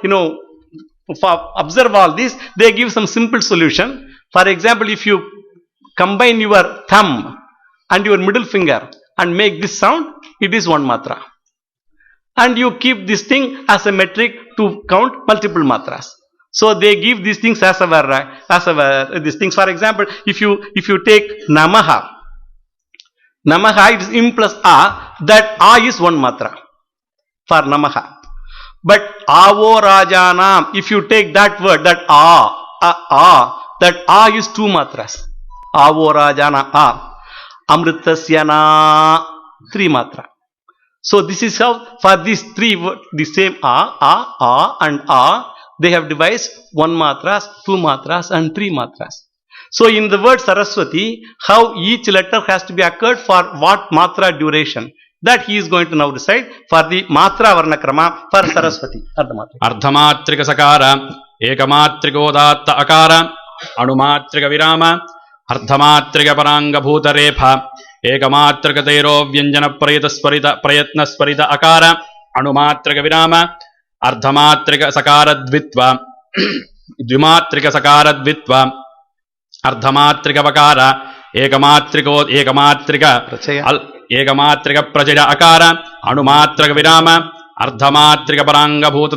observe all this, they give some simple solution. For example, if you combine your thumb and your middle finger and make this sound, it is 1 matra. And you keep this thing as a metric to count multiple matras. So they give these things as these things. For example, if you take namaha, it is im plus a, that a is 1 matra for namaha. But avo rajanam, if you take that word, that that a is 2 matras. Avo rajana a, amritasyana 3 matra. So this is how for these 3 words, the same a and a, they have devised 1 matras, 2 matras and 3 matras. So in the word Saraswati, how each letter has to be occurred for what matra duration, that he is going to now recite for the Matra Varnakrama for Saraswati. Ardhamatrika Sakara, Ekamatrika Udatta Akara, Anumatrika Virama, Ardhamatrika Paranga Bhuta Rekha, Ekamatrika Tairo Vyanjana Prayatna Sparita Akara, Anumatrika Virama, Ardhamatrika Sakara Dvitva, Dvimatrika Sakara Dvitva, Ardhamatrika Vakara, Ekamatrika Ekamatrika Prachaya Akara, Anumatrika Virama, Ardhamatrika Paranga Bhuta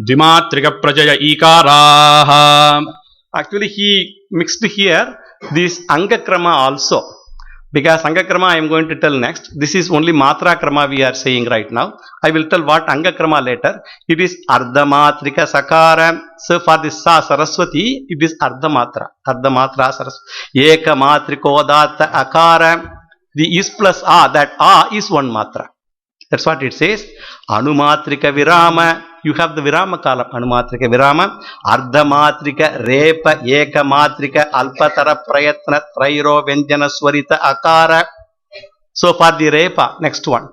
Dvimatrika Prachaya Ikaraha. Actually, he mixed here this Anga Krama also. Because Anga Krama I am going to tell next. This is only Matra Krama we are saying right now. I will tell what Anga Krama later. It is Ardhamatrika Sakara. So for this Saraswati, it is Ardhamatra. Ardhamatra Saraswati. Ekamatrikodatta Akara. The is plus A, that A is 1 matra. That's what it says. Anumatrika Virama. You have the Virama column. Anumatrika Virama. Ardhamatrika Repa Ekamatrika Alpatara Prayatna Trairo Vyanjana Swarita Akara. So for the Repa, next one.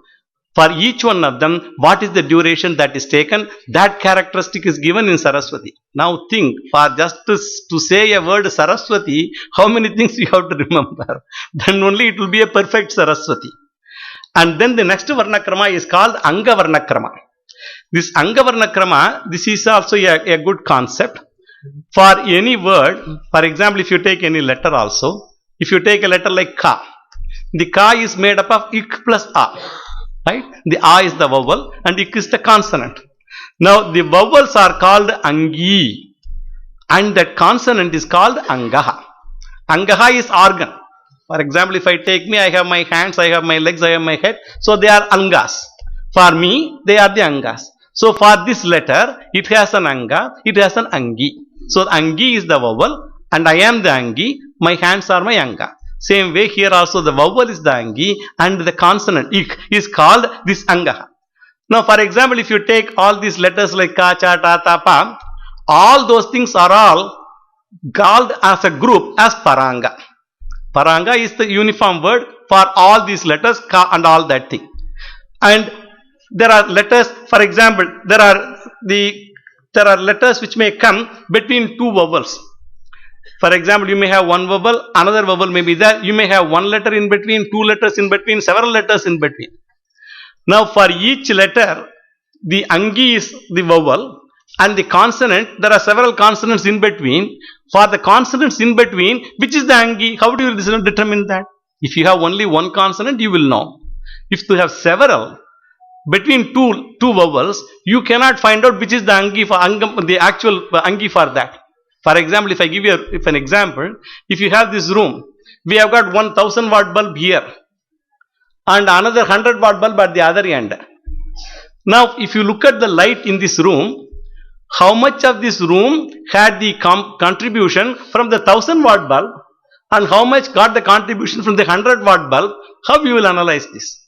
For each one of them, what is the duration that is taken? That characteristic is given in Saraswati. Now think, for just to say a word Saraswati, how many things you have to remember? Then only it will be a perfect Saraswati. And then the next Varnakrama is called Anga Varnakrama. This Anga Varnakrama, this is also a good concept. For any word, for example, if you take any letter also, if you take a letter like Ka, the Ka is made up of Ik plus A. Right? The A is the vowel and Ik is the consonant. Now the vowels are called Angi and that consonant is called Angaha. Angaha is organ. For example, if I take me, I have my hands, I have my legs, I have my head. So they are Angas. For me, they are the Angas. So for this letter, it has an Anga, it has an Angi. So Angi is the vowel and I am the Angi, my hands are my Anga. Same way here also the vowel is the Angi and the consonant Ik is called this Angaha. Now for example, if you take all these letters like Ka, Cha, Ta, Ta, Pa, all those things are all called as a group as Paranga. Paranga is the uniform word for all these letters, Ka and all that thing. And there are letters, for example, there are letters which may come between two vowels. For example, you may have one vowel, another vowel may be there. You may have one letter in between, two letters in between, several letters in between. Now for each letter, the Angi is the vowel and the consonant, there are several consonants in between. For the consonants in between, which is the Angi? How do you determine that? If you have only one consonant, you will know. If you have several, between two vowels, you cannot find out which is the Angi for the actual Angi for that. For example, if I give you an example, if you have this room, we have got 1000 watt bulb here and another 100 watt bulb at the other end. Now, if you look at the light in this room, how much of this room had the contribution from the 1000 watt bulb and how much got the contribution from the 100 watt bulb? How you will analyze this?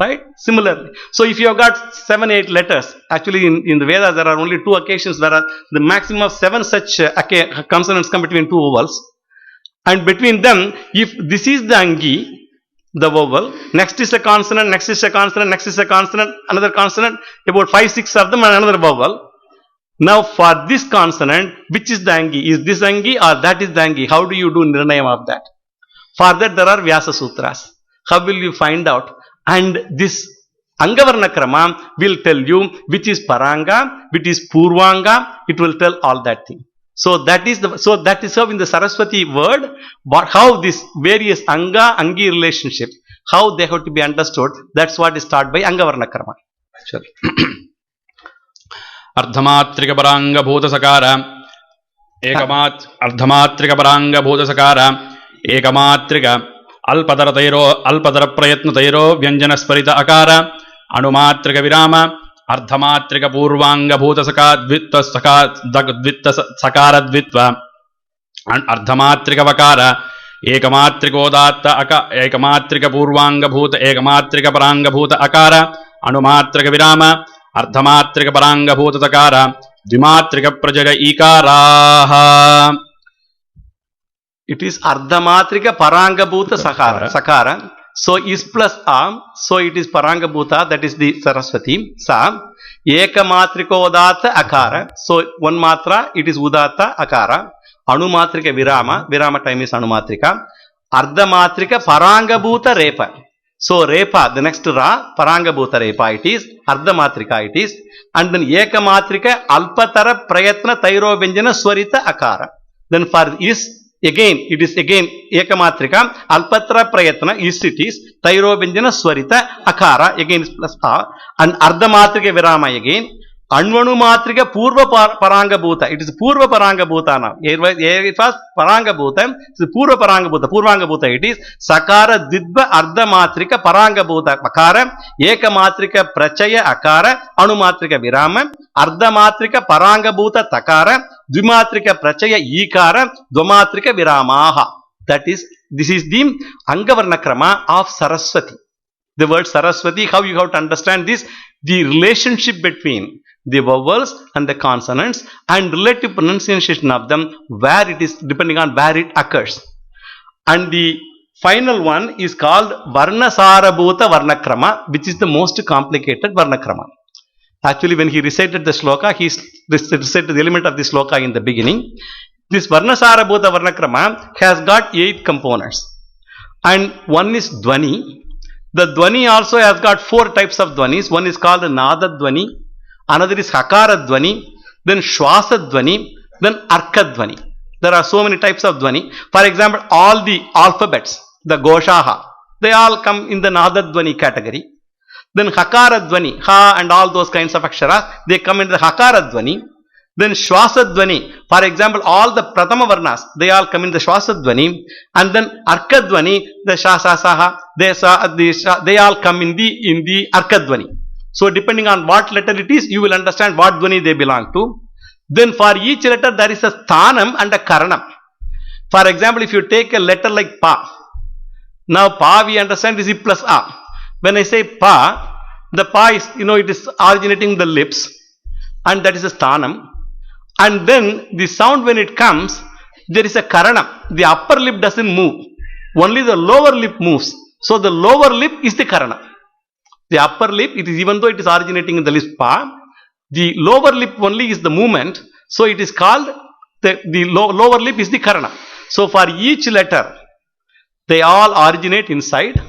Right? Similarly, so if you have got 7-8 letters, actually in the Vedas there are only 2 occasions where the maximum of 7 such consonants come between 2 vowels, and between them, if this is the Angi, the vowel, next is a consonant, next is a consonant, next is a consonant, another consonant, about 5-6 of them and another vowel. Now for this consonant, which is the Angi? Is this Angi or that is the Angi? How do you do Nirnayam of that? For that there are Vyasa Sutras. How will you find out? And this Angavarna Krama will tell you which is Paranga, which is Purvanga, it will tell all that thing. So that is how in the Saraswati word, but how this various Anga, Angi relationship, how they have to be understood, that's what is taught by Angavarna Krama. Sure. Ardhamatrika Paranga Bhuta Sakara Ardhamatrika Paranga Bhuta Sakara Ekamatrika Alpadara Prayatna Tairo Vyanjana Sparita Akara Anumatrika Virama Ardhamatrika Purvanga Bhuta Saka Dvitta Sakara Dvitva and Ardhamatrika Vakara Ekamatrikodatta Ekamatrika Purvanga Bhuta Ekamatrika Paranga Bhuta Akara Anumatrika Virama Ardhamatrika Paranga Bhuta Sakara Dvimatrika Prajaya Ikaraha. It is Ardhamatrika Paranga Bhuta Sakara. So is plus A. So it is Paranga Bhuta, that is the Saraswati. Sa. Ekamatrika Udata Akara. So one matra, it is Udata Akara. Anumatrika Virama. Virama time is Anumatrika. Ardhamatrika Paranga Bhuta Repa. So Repa, the next Ra, Paranga Bhuta Repa it is. Ardhamatrika it is. And then Ekamatrika Alpatara Prayatna Tairo Vyanjana Swarita Akara. Then for is, again, it is again Ekamatrika, Alpatra Prayatna, is it is, Tairo Vyanjana Swarita, Akara, again is plus A, and Ardhamatrika Virama again, Anvanumatrika Purva Paranga Bhuta, it is Purva Paranga Bhuta now. It was Paranga Bhuta, it is Purva Paranga Bhuta, Purvanga Bhuta it is, Sakara Didva Ardhamatrika Paranga Bhuta, Akara, Ekamatrika Prachaya Akara, Anumatrika Virama, Ardhamatrika Paranga Bhuta Takara, Dvimatrika Prachaya Ikara, Dvamatrika Viramaha. That is, this is the Angavarna Krama of Saraswati. The word Saraswati, how you have to understand this? The relationship between the vowels and the consonants and relative pronunciation of them, where it is, depending on where it occurs. And the Final one is called Varnasarabhuta Varnakrama, which is the most complicated Varnakrama. Actually, when he recited the shloka, he recited the element of the shloka in the beginning. This Varnasarabhuta Varnakrama has got 8 components. And one is Dwani. The Dwani also has got 4 types of Dwanis. One is called Nada Dwani, another is Hakara Dwani, then Shwasa Dwani, then Arka Dwani. There are so many types of Dwani. For example, all the alphabets, the Goshaha, they all come in the Nada Dwani category. Then Hakara Dwani, Ha and all those kinds of Akshara, they come in the Hakara Dwani. Then Shwasa Dwani, for example, all the Pratama Varnas, they all come in the Shwasa Dwani. And then Arka Dwani, the Shasa Saha, they all come in the Arka Dwani. So depending on what letter it is, you will understand what Dwani they belong to. Then for each letter there is a Sthanam and a Karanam. For example, if you take a letter like Pa, now Pa we understand is I plus A. When I say Pa, the Pa is, it is originating the lips, and that is a Sthanam. And then the sound when it comes, there is a Karanam. The upper lip doesn't move, only the lower lip moves. So the lower lip is the Karanam. The upper lip, it is, even though it is originating in the lip Pa, the lower lip only is the movement. So it is called, the lower lip is the Karanam. So for each letter, they all originate inside.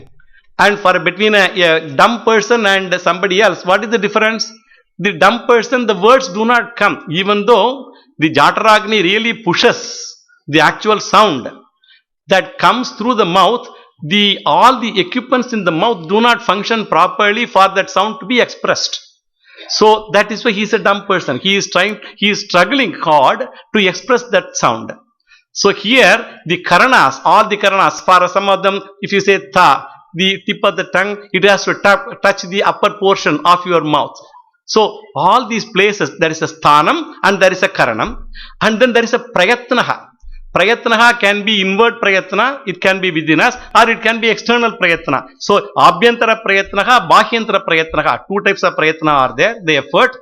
And for between a dumb person and somebody else, what is the difference? The dumb person, the words do not come, even though the Jataragni really pushes the actual sound that comes through the mouth. All the equipments in the mouth do not function properly for that sound to be expressed. So that is why he is a dumb person. He is struggling hard to express that sound. So here the Karanas, all the Karanas, for some of them, if you say Tha, the tip of the tongue, it has to touch the upper portion of your mouth. So all these places, there is a Sthanam and there is a Karanam, and then there is a Prayatnaha. Prayatnaha can be inward Prayatna, it can be within us, or it can be external Prayatna. So Abhyantara Prayatnaha, Bahyantara Prayatnaha, 2 types of Prayatna are there, the effort.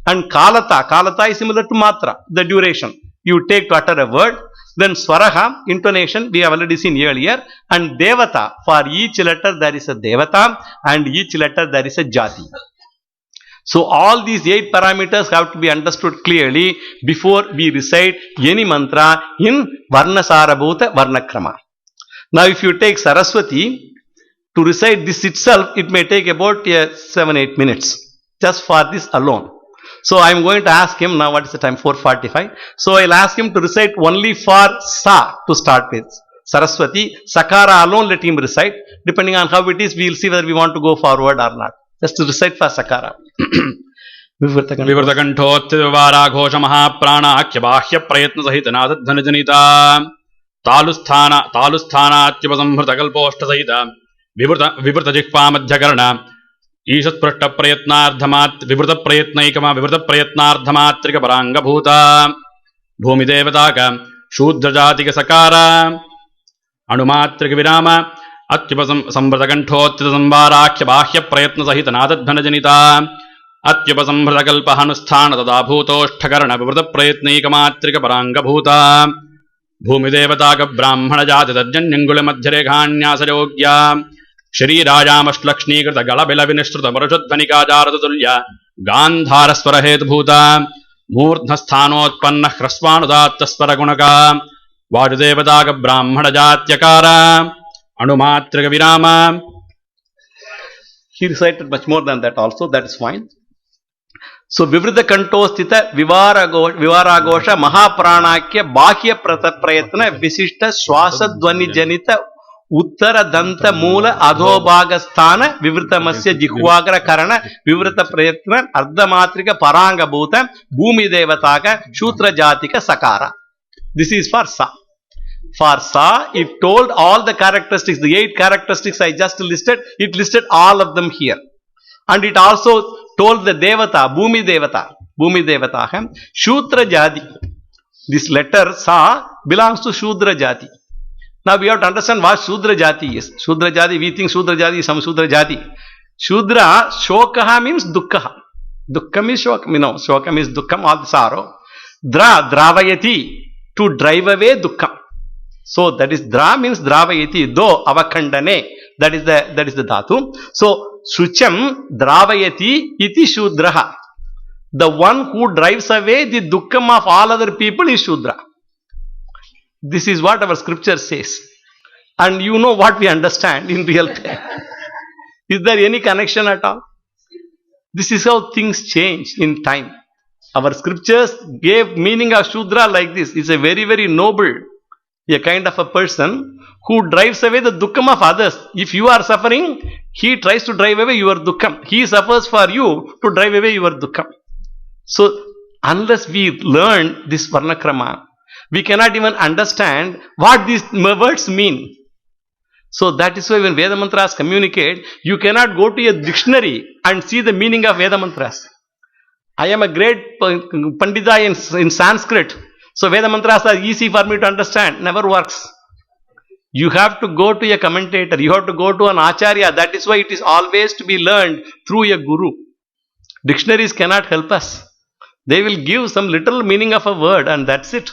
And Kalata is similar to Matra, the duration you take to utter a word. Then Swaraha, intonation, we have already seen earlier. And Devata, for each letter there is a Devata, and each letter there is a Jati. So all these 8 parameters have to be understood clearly before we recite any mantra in Varnasarabhuta Varnakrama. Now if you take Saraswati, to recite this itself, it may take about 7-8 minutes, just for this alone. So I am going to ask him, now what is the time, 4:45. So I will ask him to recite only for Sa to start with. Saraswati, Sakara alone let him recite. Depending on how it is, we will see whether we want to go forward or not. Just to recite for Sakara. विवृतकण्ठोत्थितवारा Ghosh महाप्राणाख्य बाह्य प्रयत्न सहित नादध्वन जनिता तालुस्थानात्युपसंहृत कल्पोष्ठ सहित विवृत जिह्वा मध्यकर्ण ईशत्पृष्ठ प्रयत्नार्धमात् विवृत प्रयत्नैकमा विवृत प्रयत्नार्धमात्रिक परांगभूता भूमिदेवताक शूद्रजातिक सकार अणुमात्रिक विराम अत्युपसंहृतकण्ठोत्थित संवाराख्य बाह्य प्रयत्न सहित नादध्वन जनिता अत्युपसंहृतकल्प हनुस्थान तदा भूतोष्ठकर्ण विवृत प्रयत्नैकमात्रिक परांगभूता भूमिदेवताक ब्राह्मण जाति तज्जन्यंगुल मध्यरेखान्यासयोग्या शरीरायामश्लक्ष्णीकृत गलबिल विनिश्रुत मरुषध्वनिकाजारतुल्य गान्धारस्वर हेतुभूता मूर्ध्नस्थानोत्पन्न ह्रस्वानुदात्त स्वर गुणका वायुदेवताक ब्राह्मण जात्यकार अणुमात्रिक विराम. He recited much more than that also, that is fine. So Vivrita Kantosthita Vivaragosha Mahapranakya Bahya Prayatna Visishta Swasa Dwani Janita Uttara Danta Mula Adhobhagasthana Vivritamasya Jihvagra Karana Vivrita Prayatna Ardhamatrika Paranga Bhuta Bhumi Devataka Shutra Jatika Sakara. This is for Sa. For Sa, it told all the characteristics, the 8 characteristics I just listed, it listed all of them here. And it also told the Devata, Bhumi Devata, Shudra Jati. This letter Sa belongs to Shudra Jati. Now we have to understand what Shudra Jati is. Shudra Jati, we think Shudra Jati is some Shudra Jati. Shudra, Shokaha means Dukkha. Dukkha means Shokam, Shokam is Dukkam, all the sorrow. Dravayati, to drive away Dukkha. So that is dra means dravayati, do avakhandane. That is the dhatu. So Shucham dravayati iti Shudraha. The one who drives away the dukkham of all other people is Shudra. This is what our scripture says. And you know what we understand in real time. Is there any connection at all? This is how things change in time. Our scriptures gave meaning of Shudra like this. It's a very, very noble, a kind of a person who drives away the dukkham of others. If you are suffering, he tries to drive away your dukkham. He suffers for you to drive away your dukkham. So, unless we learn this varnakrama, we cannot even understand what these words mean. So that is why when Veda mantras communicate, you cannot go to a dictionary and see the meaning of Veda mantras. I am a great Pandita in Sanskrit, so Veda mantras are easy for me to understand. Never works. You have to go to a commentator, you have to go to an acharya. That is why it is always to be learned through a guru. Dictionaries cannot help us. They will give some little meaning of a word and that's it.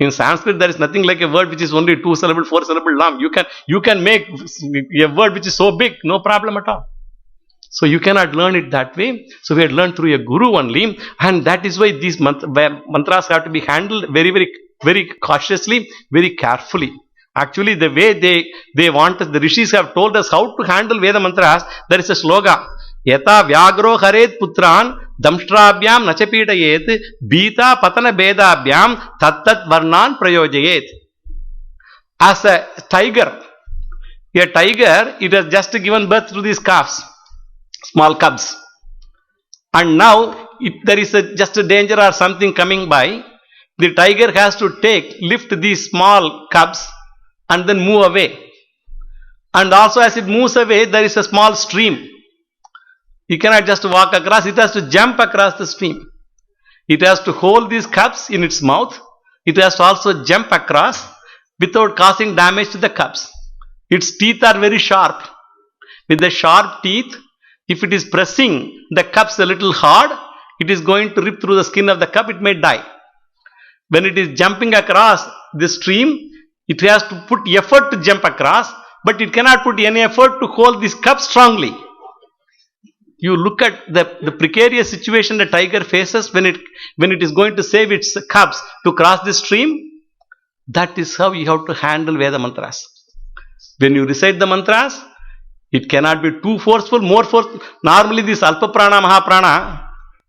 In Sanskrit, there is nothing like a word which is only 2 syllable, 4 syllable long. You can make a word which is so big, no problem at all. So you cannot learn it that way. So we had learned through a guru only, and that is why these mantras have to be handled very, very, very cautiously, very carefully. Actually, the way they want us, the rishis have told us how to handle Veda mantras. There is a slogan. Yata vyagro haret putran damshtrabhyam nachapitayet bita patana bedabhyam tattat varnan prayojayet. As a tiger, it has just given birth to these calves, small cubs. And now, if there is just a danger or something coming by, the tiger has to lift these small cubs and then move away. And also as it moves away, there is a small stream. You cannot just walk across, it has to jump across the stream. It has to hold these cubs in its mouth. It has to also jump across without causing damage to the cubs. Its teeth are very sharp. With the sharp teeth, if it is pressing the cubs a little hard, it is going to rip through the skin of the cub, it may die. When it is jumping across the stream, it has to put effort to jump across, but it cannot put any effort to hold this cub strongly. You look at the precarious situation the tiger faces when it is going to save its cubs to cross the stream. That is how you have to handle Veda mantras. When you recite the mantras, it cannot be too forceful, more forceful. Normally this Alpa Prana, Mahaprana,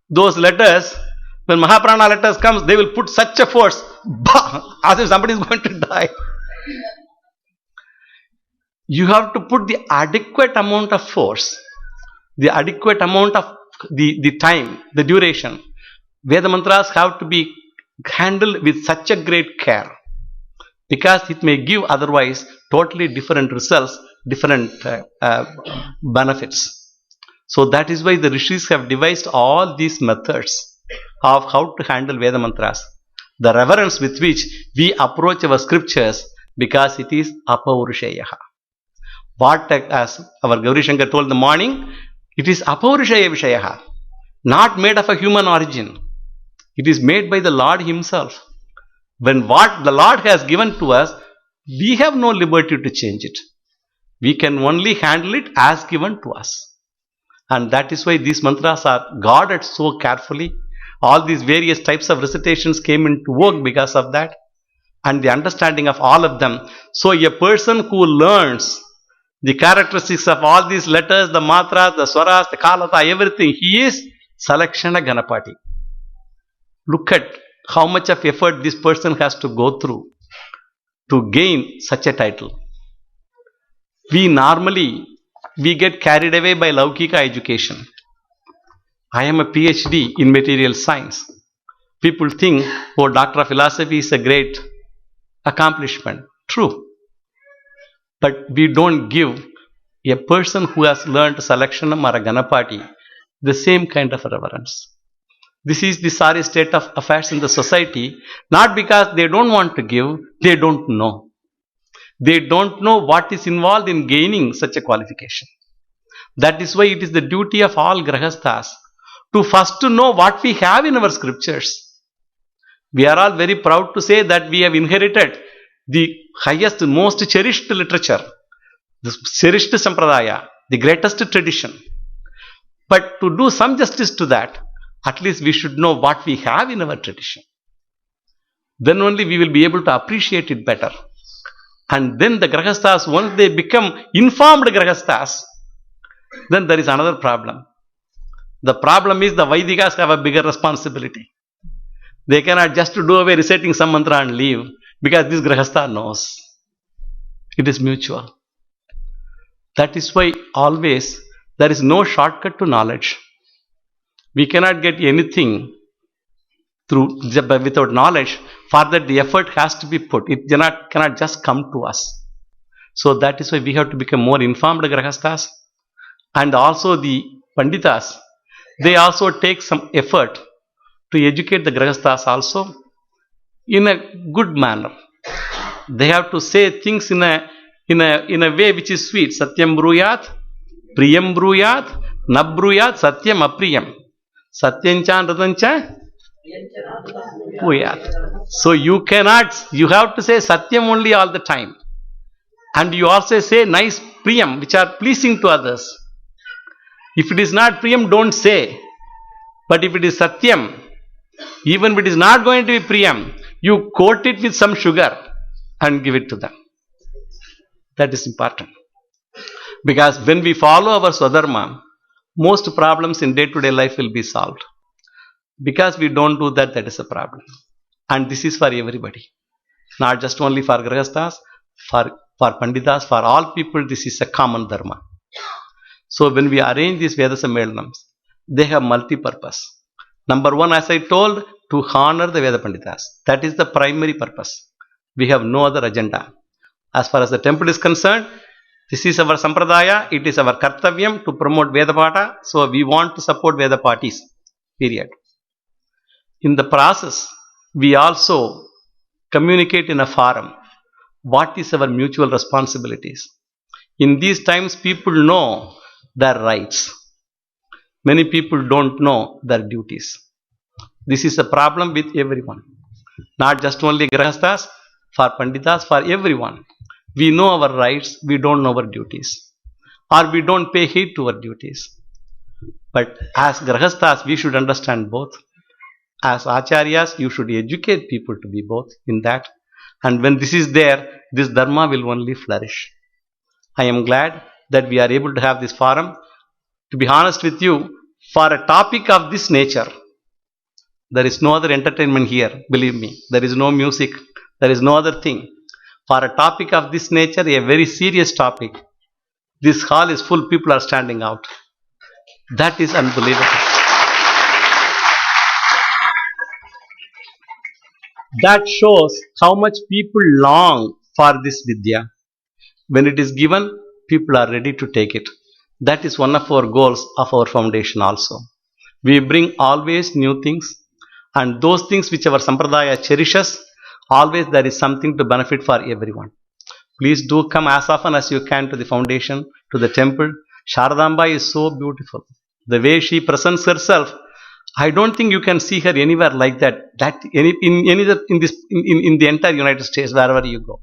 those letters, when Mahaprana letters comes, they will put such a force, as if somebody is going to die. You have to put the adequate amount of force, the adequate amount of the time, the duration. Veda mantras have to be handled with such a great care, because it may give otherwise totally different results, different benefits. So that is why the rishis have devised all these methods of how to handle Veda mantras. The reverence with which we approach our scriptures, because it is apaurishayaha. What, as our Gauri Shankar told in the morning, it is apaurishaya vishayaha, not made of a human origin. It is made by the Lord himself. When what the Lord has given to us, we have no liberty to change it. We can only handle it as given to us. And that is why these mantras are guarded so carefully. All these various types of recitations came into vogue because of that. And the understanding of all of them. So a person who learns the characteristics of all these letters, the matras, the swaras, the kalata, everything, he is Salakshana Ghanapati. Look at how much of effort this person has to go through to gain such a title. We get carried away by Laukika education. I am a PhD in material science. People think, oh, Doctor of Philosophy is a great accomplishment. True. But we don't give a person who has learned Salakshanam or a Ghanapati the same kind of reverence. This is the sorry state of affairs in the society, not because they don't want to give, they don't know. They don't know what is involved in gaining such a qualification. That is why it is the duty of all grahasthas to first to know what we have in our scriptures. We are all very proud to say that we have inherited the highest, most cherished literature, the cherished sampradaya, the greatest tradition. But to do some justice to that, at least we should know what we have in our tradition. Then only we will be able to appreciate it better. And then the grahasthas, once they become informed grahasthas, then there is another problem. The problem is the Vaidikas have a bigger responsibility. They cannot just do away reciting some mantra and leave, because this grahastha knows. It is mutual. That is why always there is no shortcut to knowledge. We cannot get anything without knowledge. For that the effort has to be put. It cannot just come to us. So that is why we have to become more informed grahasthas. And also the panditas, they also take some effort to educate the grahasthas also in a good manner. They have to say things in a way which is sweet. Satyam bruyat, priyam bruyat, na bruyat, satyam apriyam. Satyancha ratancha bruyat. So you have to say satyam only all the time. And you also say nice priyam, which are pleasing to others. If it is not priyam, don't say. But if it is satyam, even if it is not going to be priyam, you coat it with some sugar and give it to them. That is important. Because when we follow our swadharma, most problems in day-to-day life will be solved. Because we don't do that, that is a problem. And this is for everybody. Not just only for grahasthas, for panditas, for all people, this is a common dharma. So when we arrange these Veda Sammelanams, they have multi-purpose. Number one, as I told, to honor the Veda Panditas. That is the primary purpose. We have no other agenda. As far as the temple is concerned, this is our sampradaya, it is our kartavyam to promote Veda Pata. So we want to support Veda parties. Period. In the process, we also communicate in a forum. What is our mutual responsibilities? In these times, people know their rights. Many people don't know their duties. This is a problem with everyone. Not just only grahasthas, for panditas, for everyone. We know our rights, we don't know our duties. Or we don't pay heed to our duties. But as grahasthas, we should understand both. As acharyas, you should educate people to be both in that. And when this is there, this dharma will only flourish. I am glad that we are able to have this forum. To be honest with you, for a topic of this nature, there is no other entertainment here, believe me. There is no music, there is no other thing. For a topic of this nature, a very serious topic, this hall is full, people are standing out. That is unbelievable. That shows how much people long for this Vidhya. When it is given, people are ready to take it. That is one of our goals of our foundation also. We bring always new things, and those things which our sampradaya cherishes, always there is something to benefit for everyone. Please do come as often as you can to the foundation, to the temple. Sharadamba is so beautiful. The way she presents herself, I don't think you can see her anywhere like that. In the entire United States, wherever you go.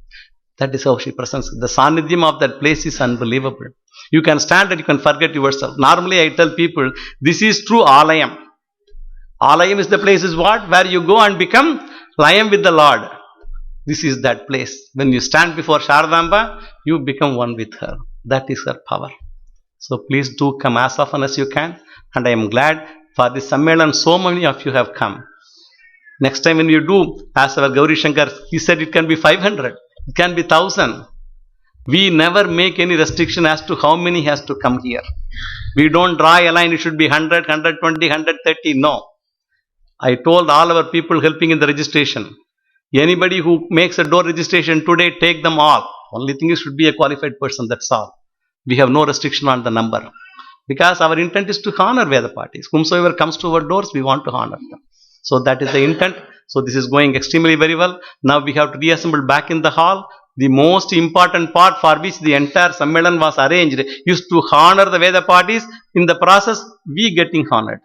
That is how she presents. The sanidhyam of that place is unbelievable. You can stand and you can forget yourself. Normally I tell people, this is true alayam. Alayam is the place is what? Where you go and become layam with the Lord. This is that place. When you stand before Sharadamba, you become one with her. That is her power. So please do come as often as you can. And I am glad for this Sammelan, so many of you have come. Next time when you do, as our Gauri Shankar, he said it can be 500, it can be 1000. We never make any restriction as to how many has to come here. We don't draw a line, it should be 100, 120, 130, no. I told all our people helping in the registration, anybody who makes a door registration today, take them all. Only thing is should be a qualified person, that's all. We have no restriction on the number. Because our intent is to honor Veda parties. Whomsoever comes to our doors, we want to honor them. So that is the intent. So this is going extremely very well. Now we have to reassemble back in the hall. The most important part for which the entire Sammelan was arranged is to honor the Veda parties. In the process, we getting honored.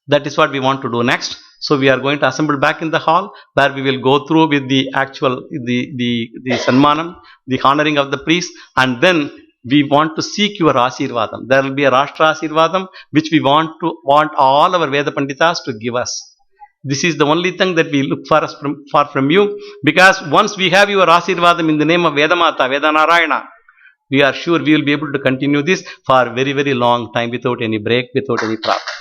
That is what we want to do next. So we are going to assemble back in the hall where we will go through with the actual, the Sanmanam, the honoring of the priest, and then we want to seek your Asirvadam. There will be a Rashtra Asirvadam which we want all our Veda Panditas to give us. This is the only thing that we look for from you, because once we have your Asirvadam in the name of Vedamata, Veda Narayana, we are sure we will be able to continue this for a very, very long time without any break, without any problem.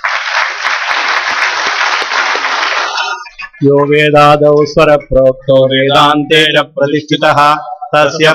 यो वेदादौ स्वरप्रोक्तो वेदान्ते च प्रतिष्ठितः तस्य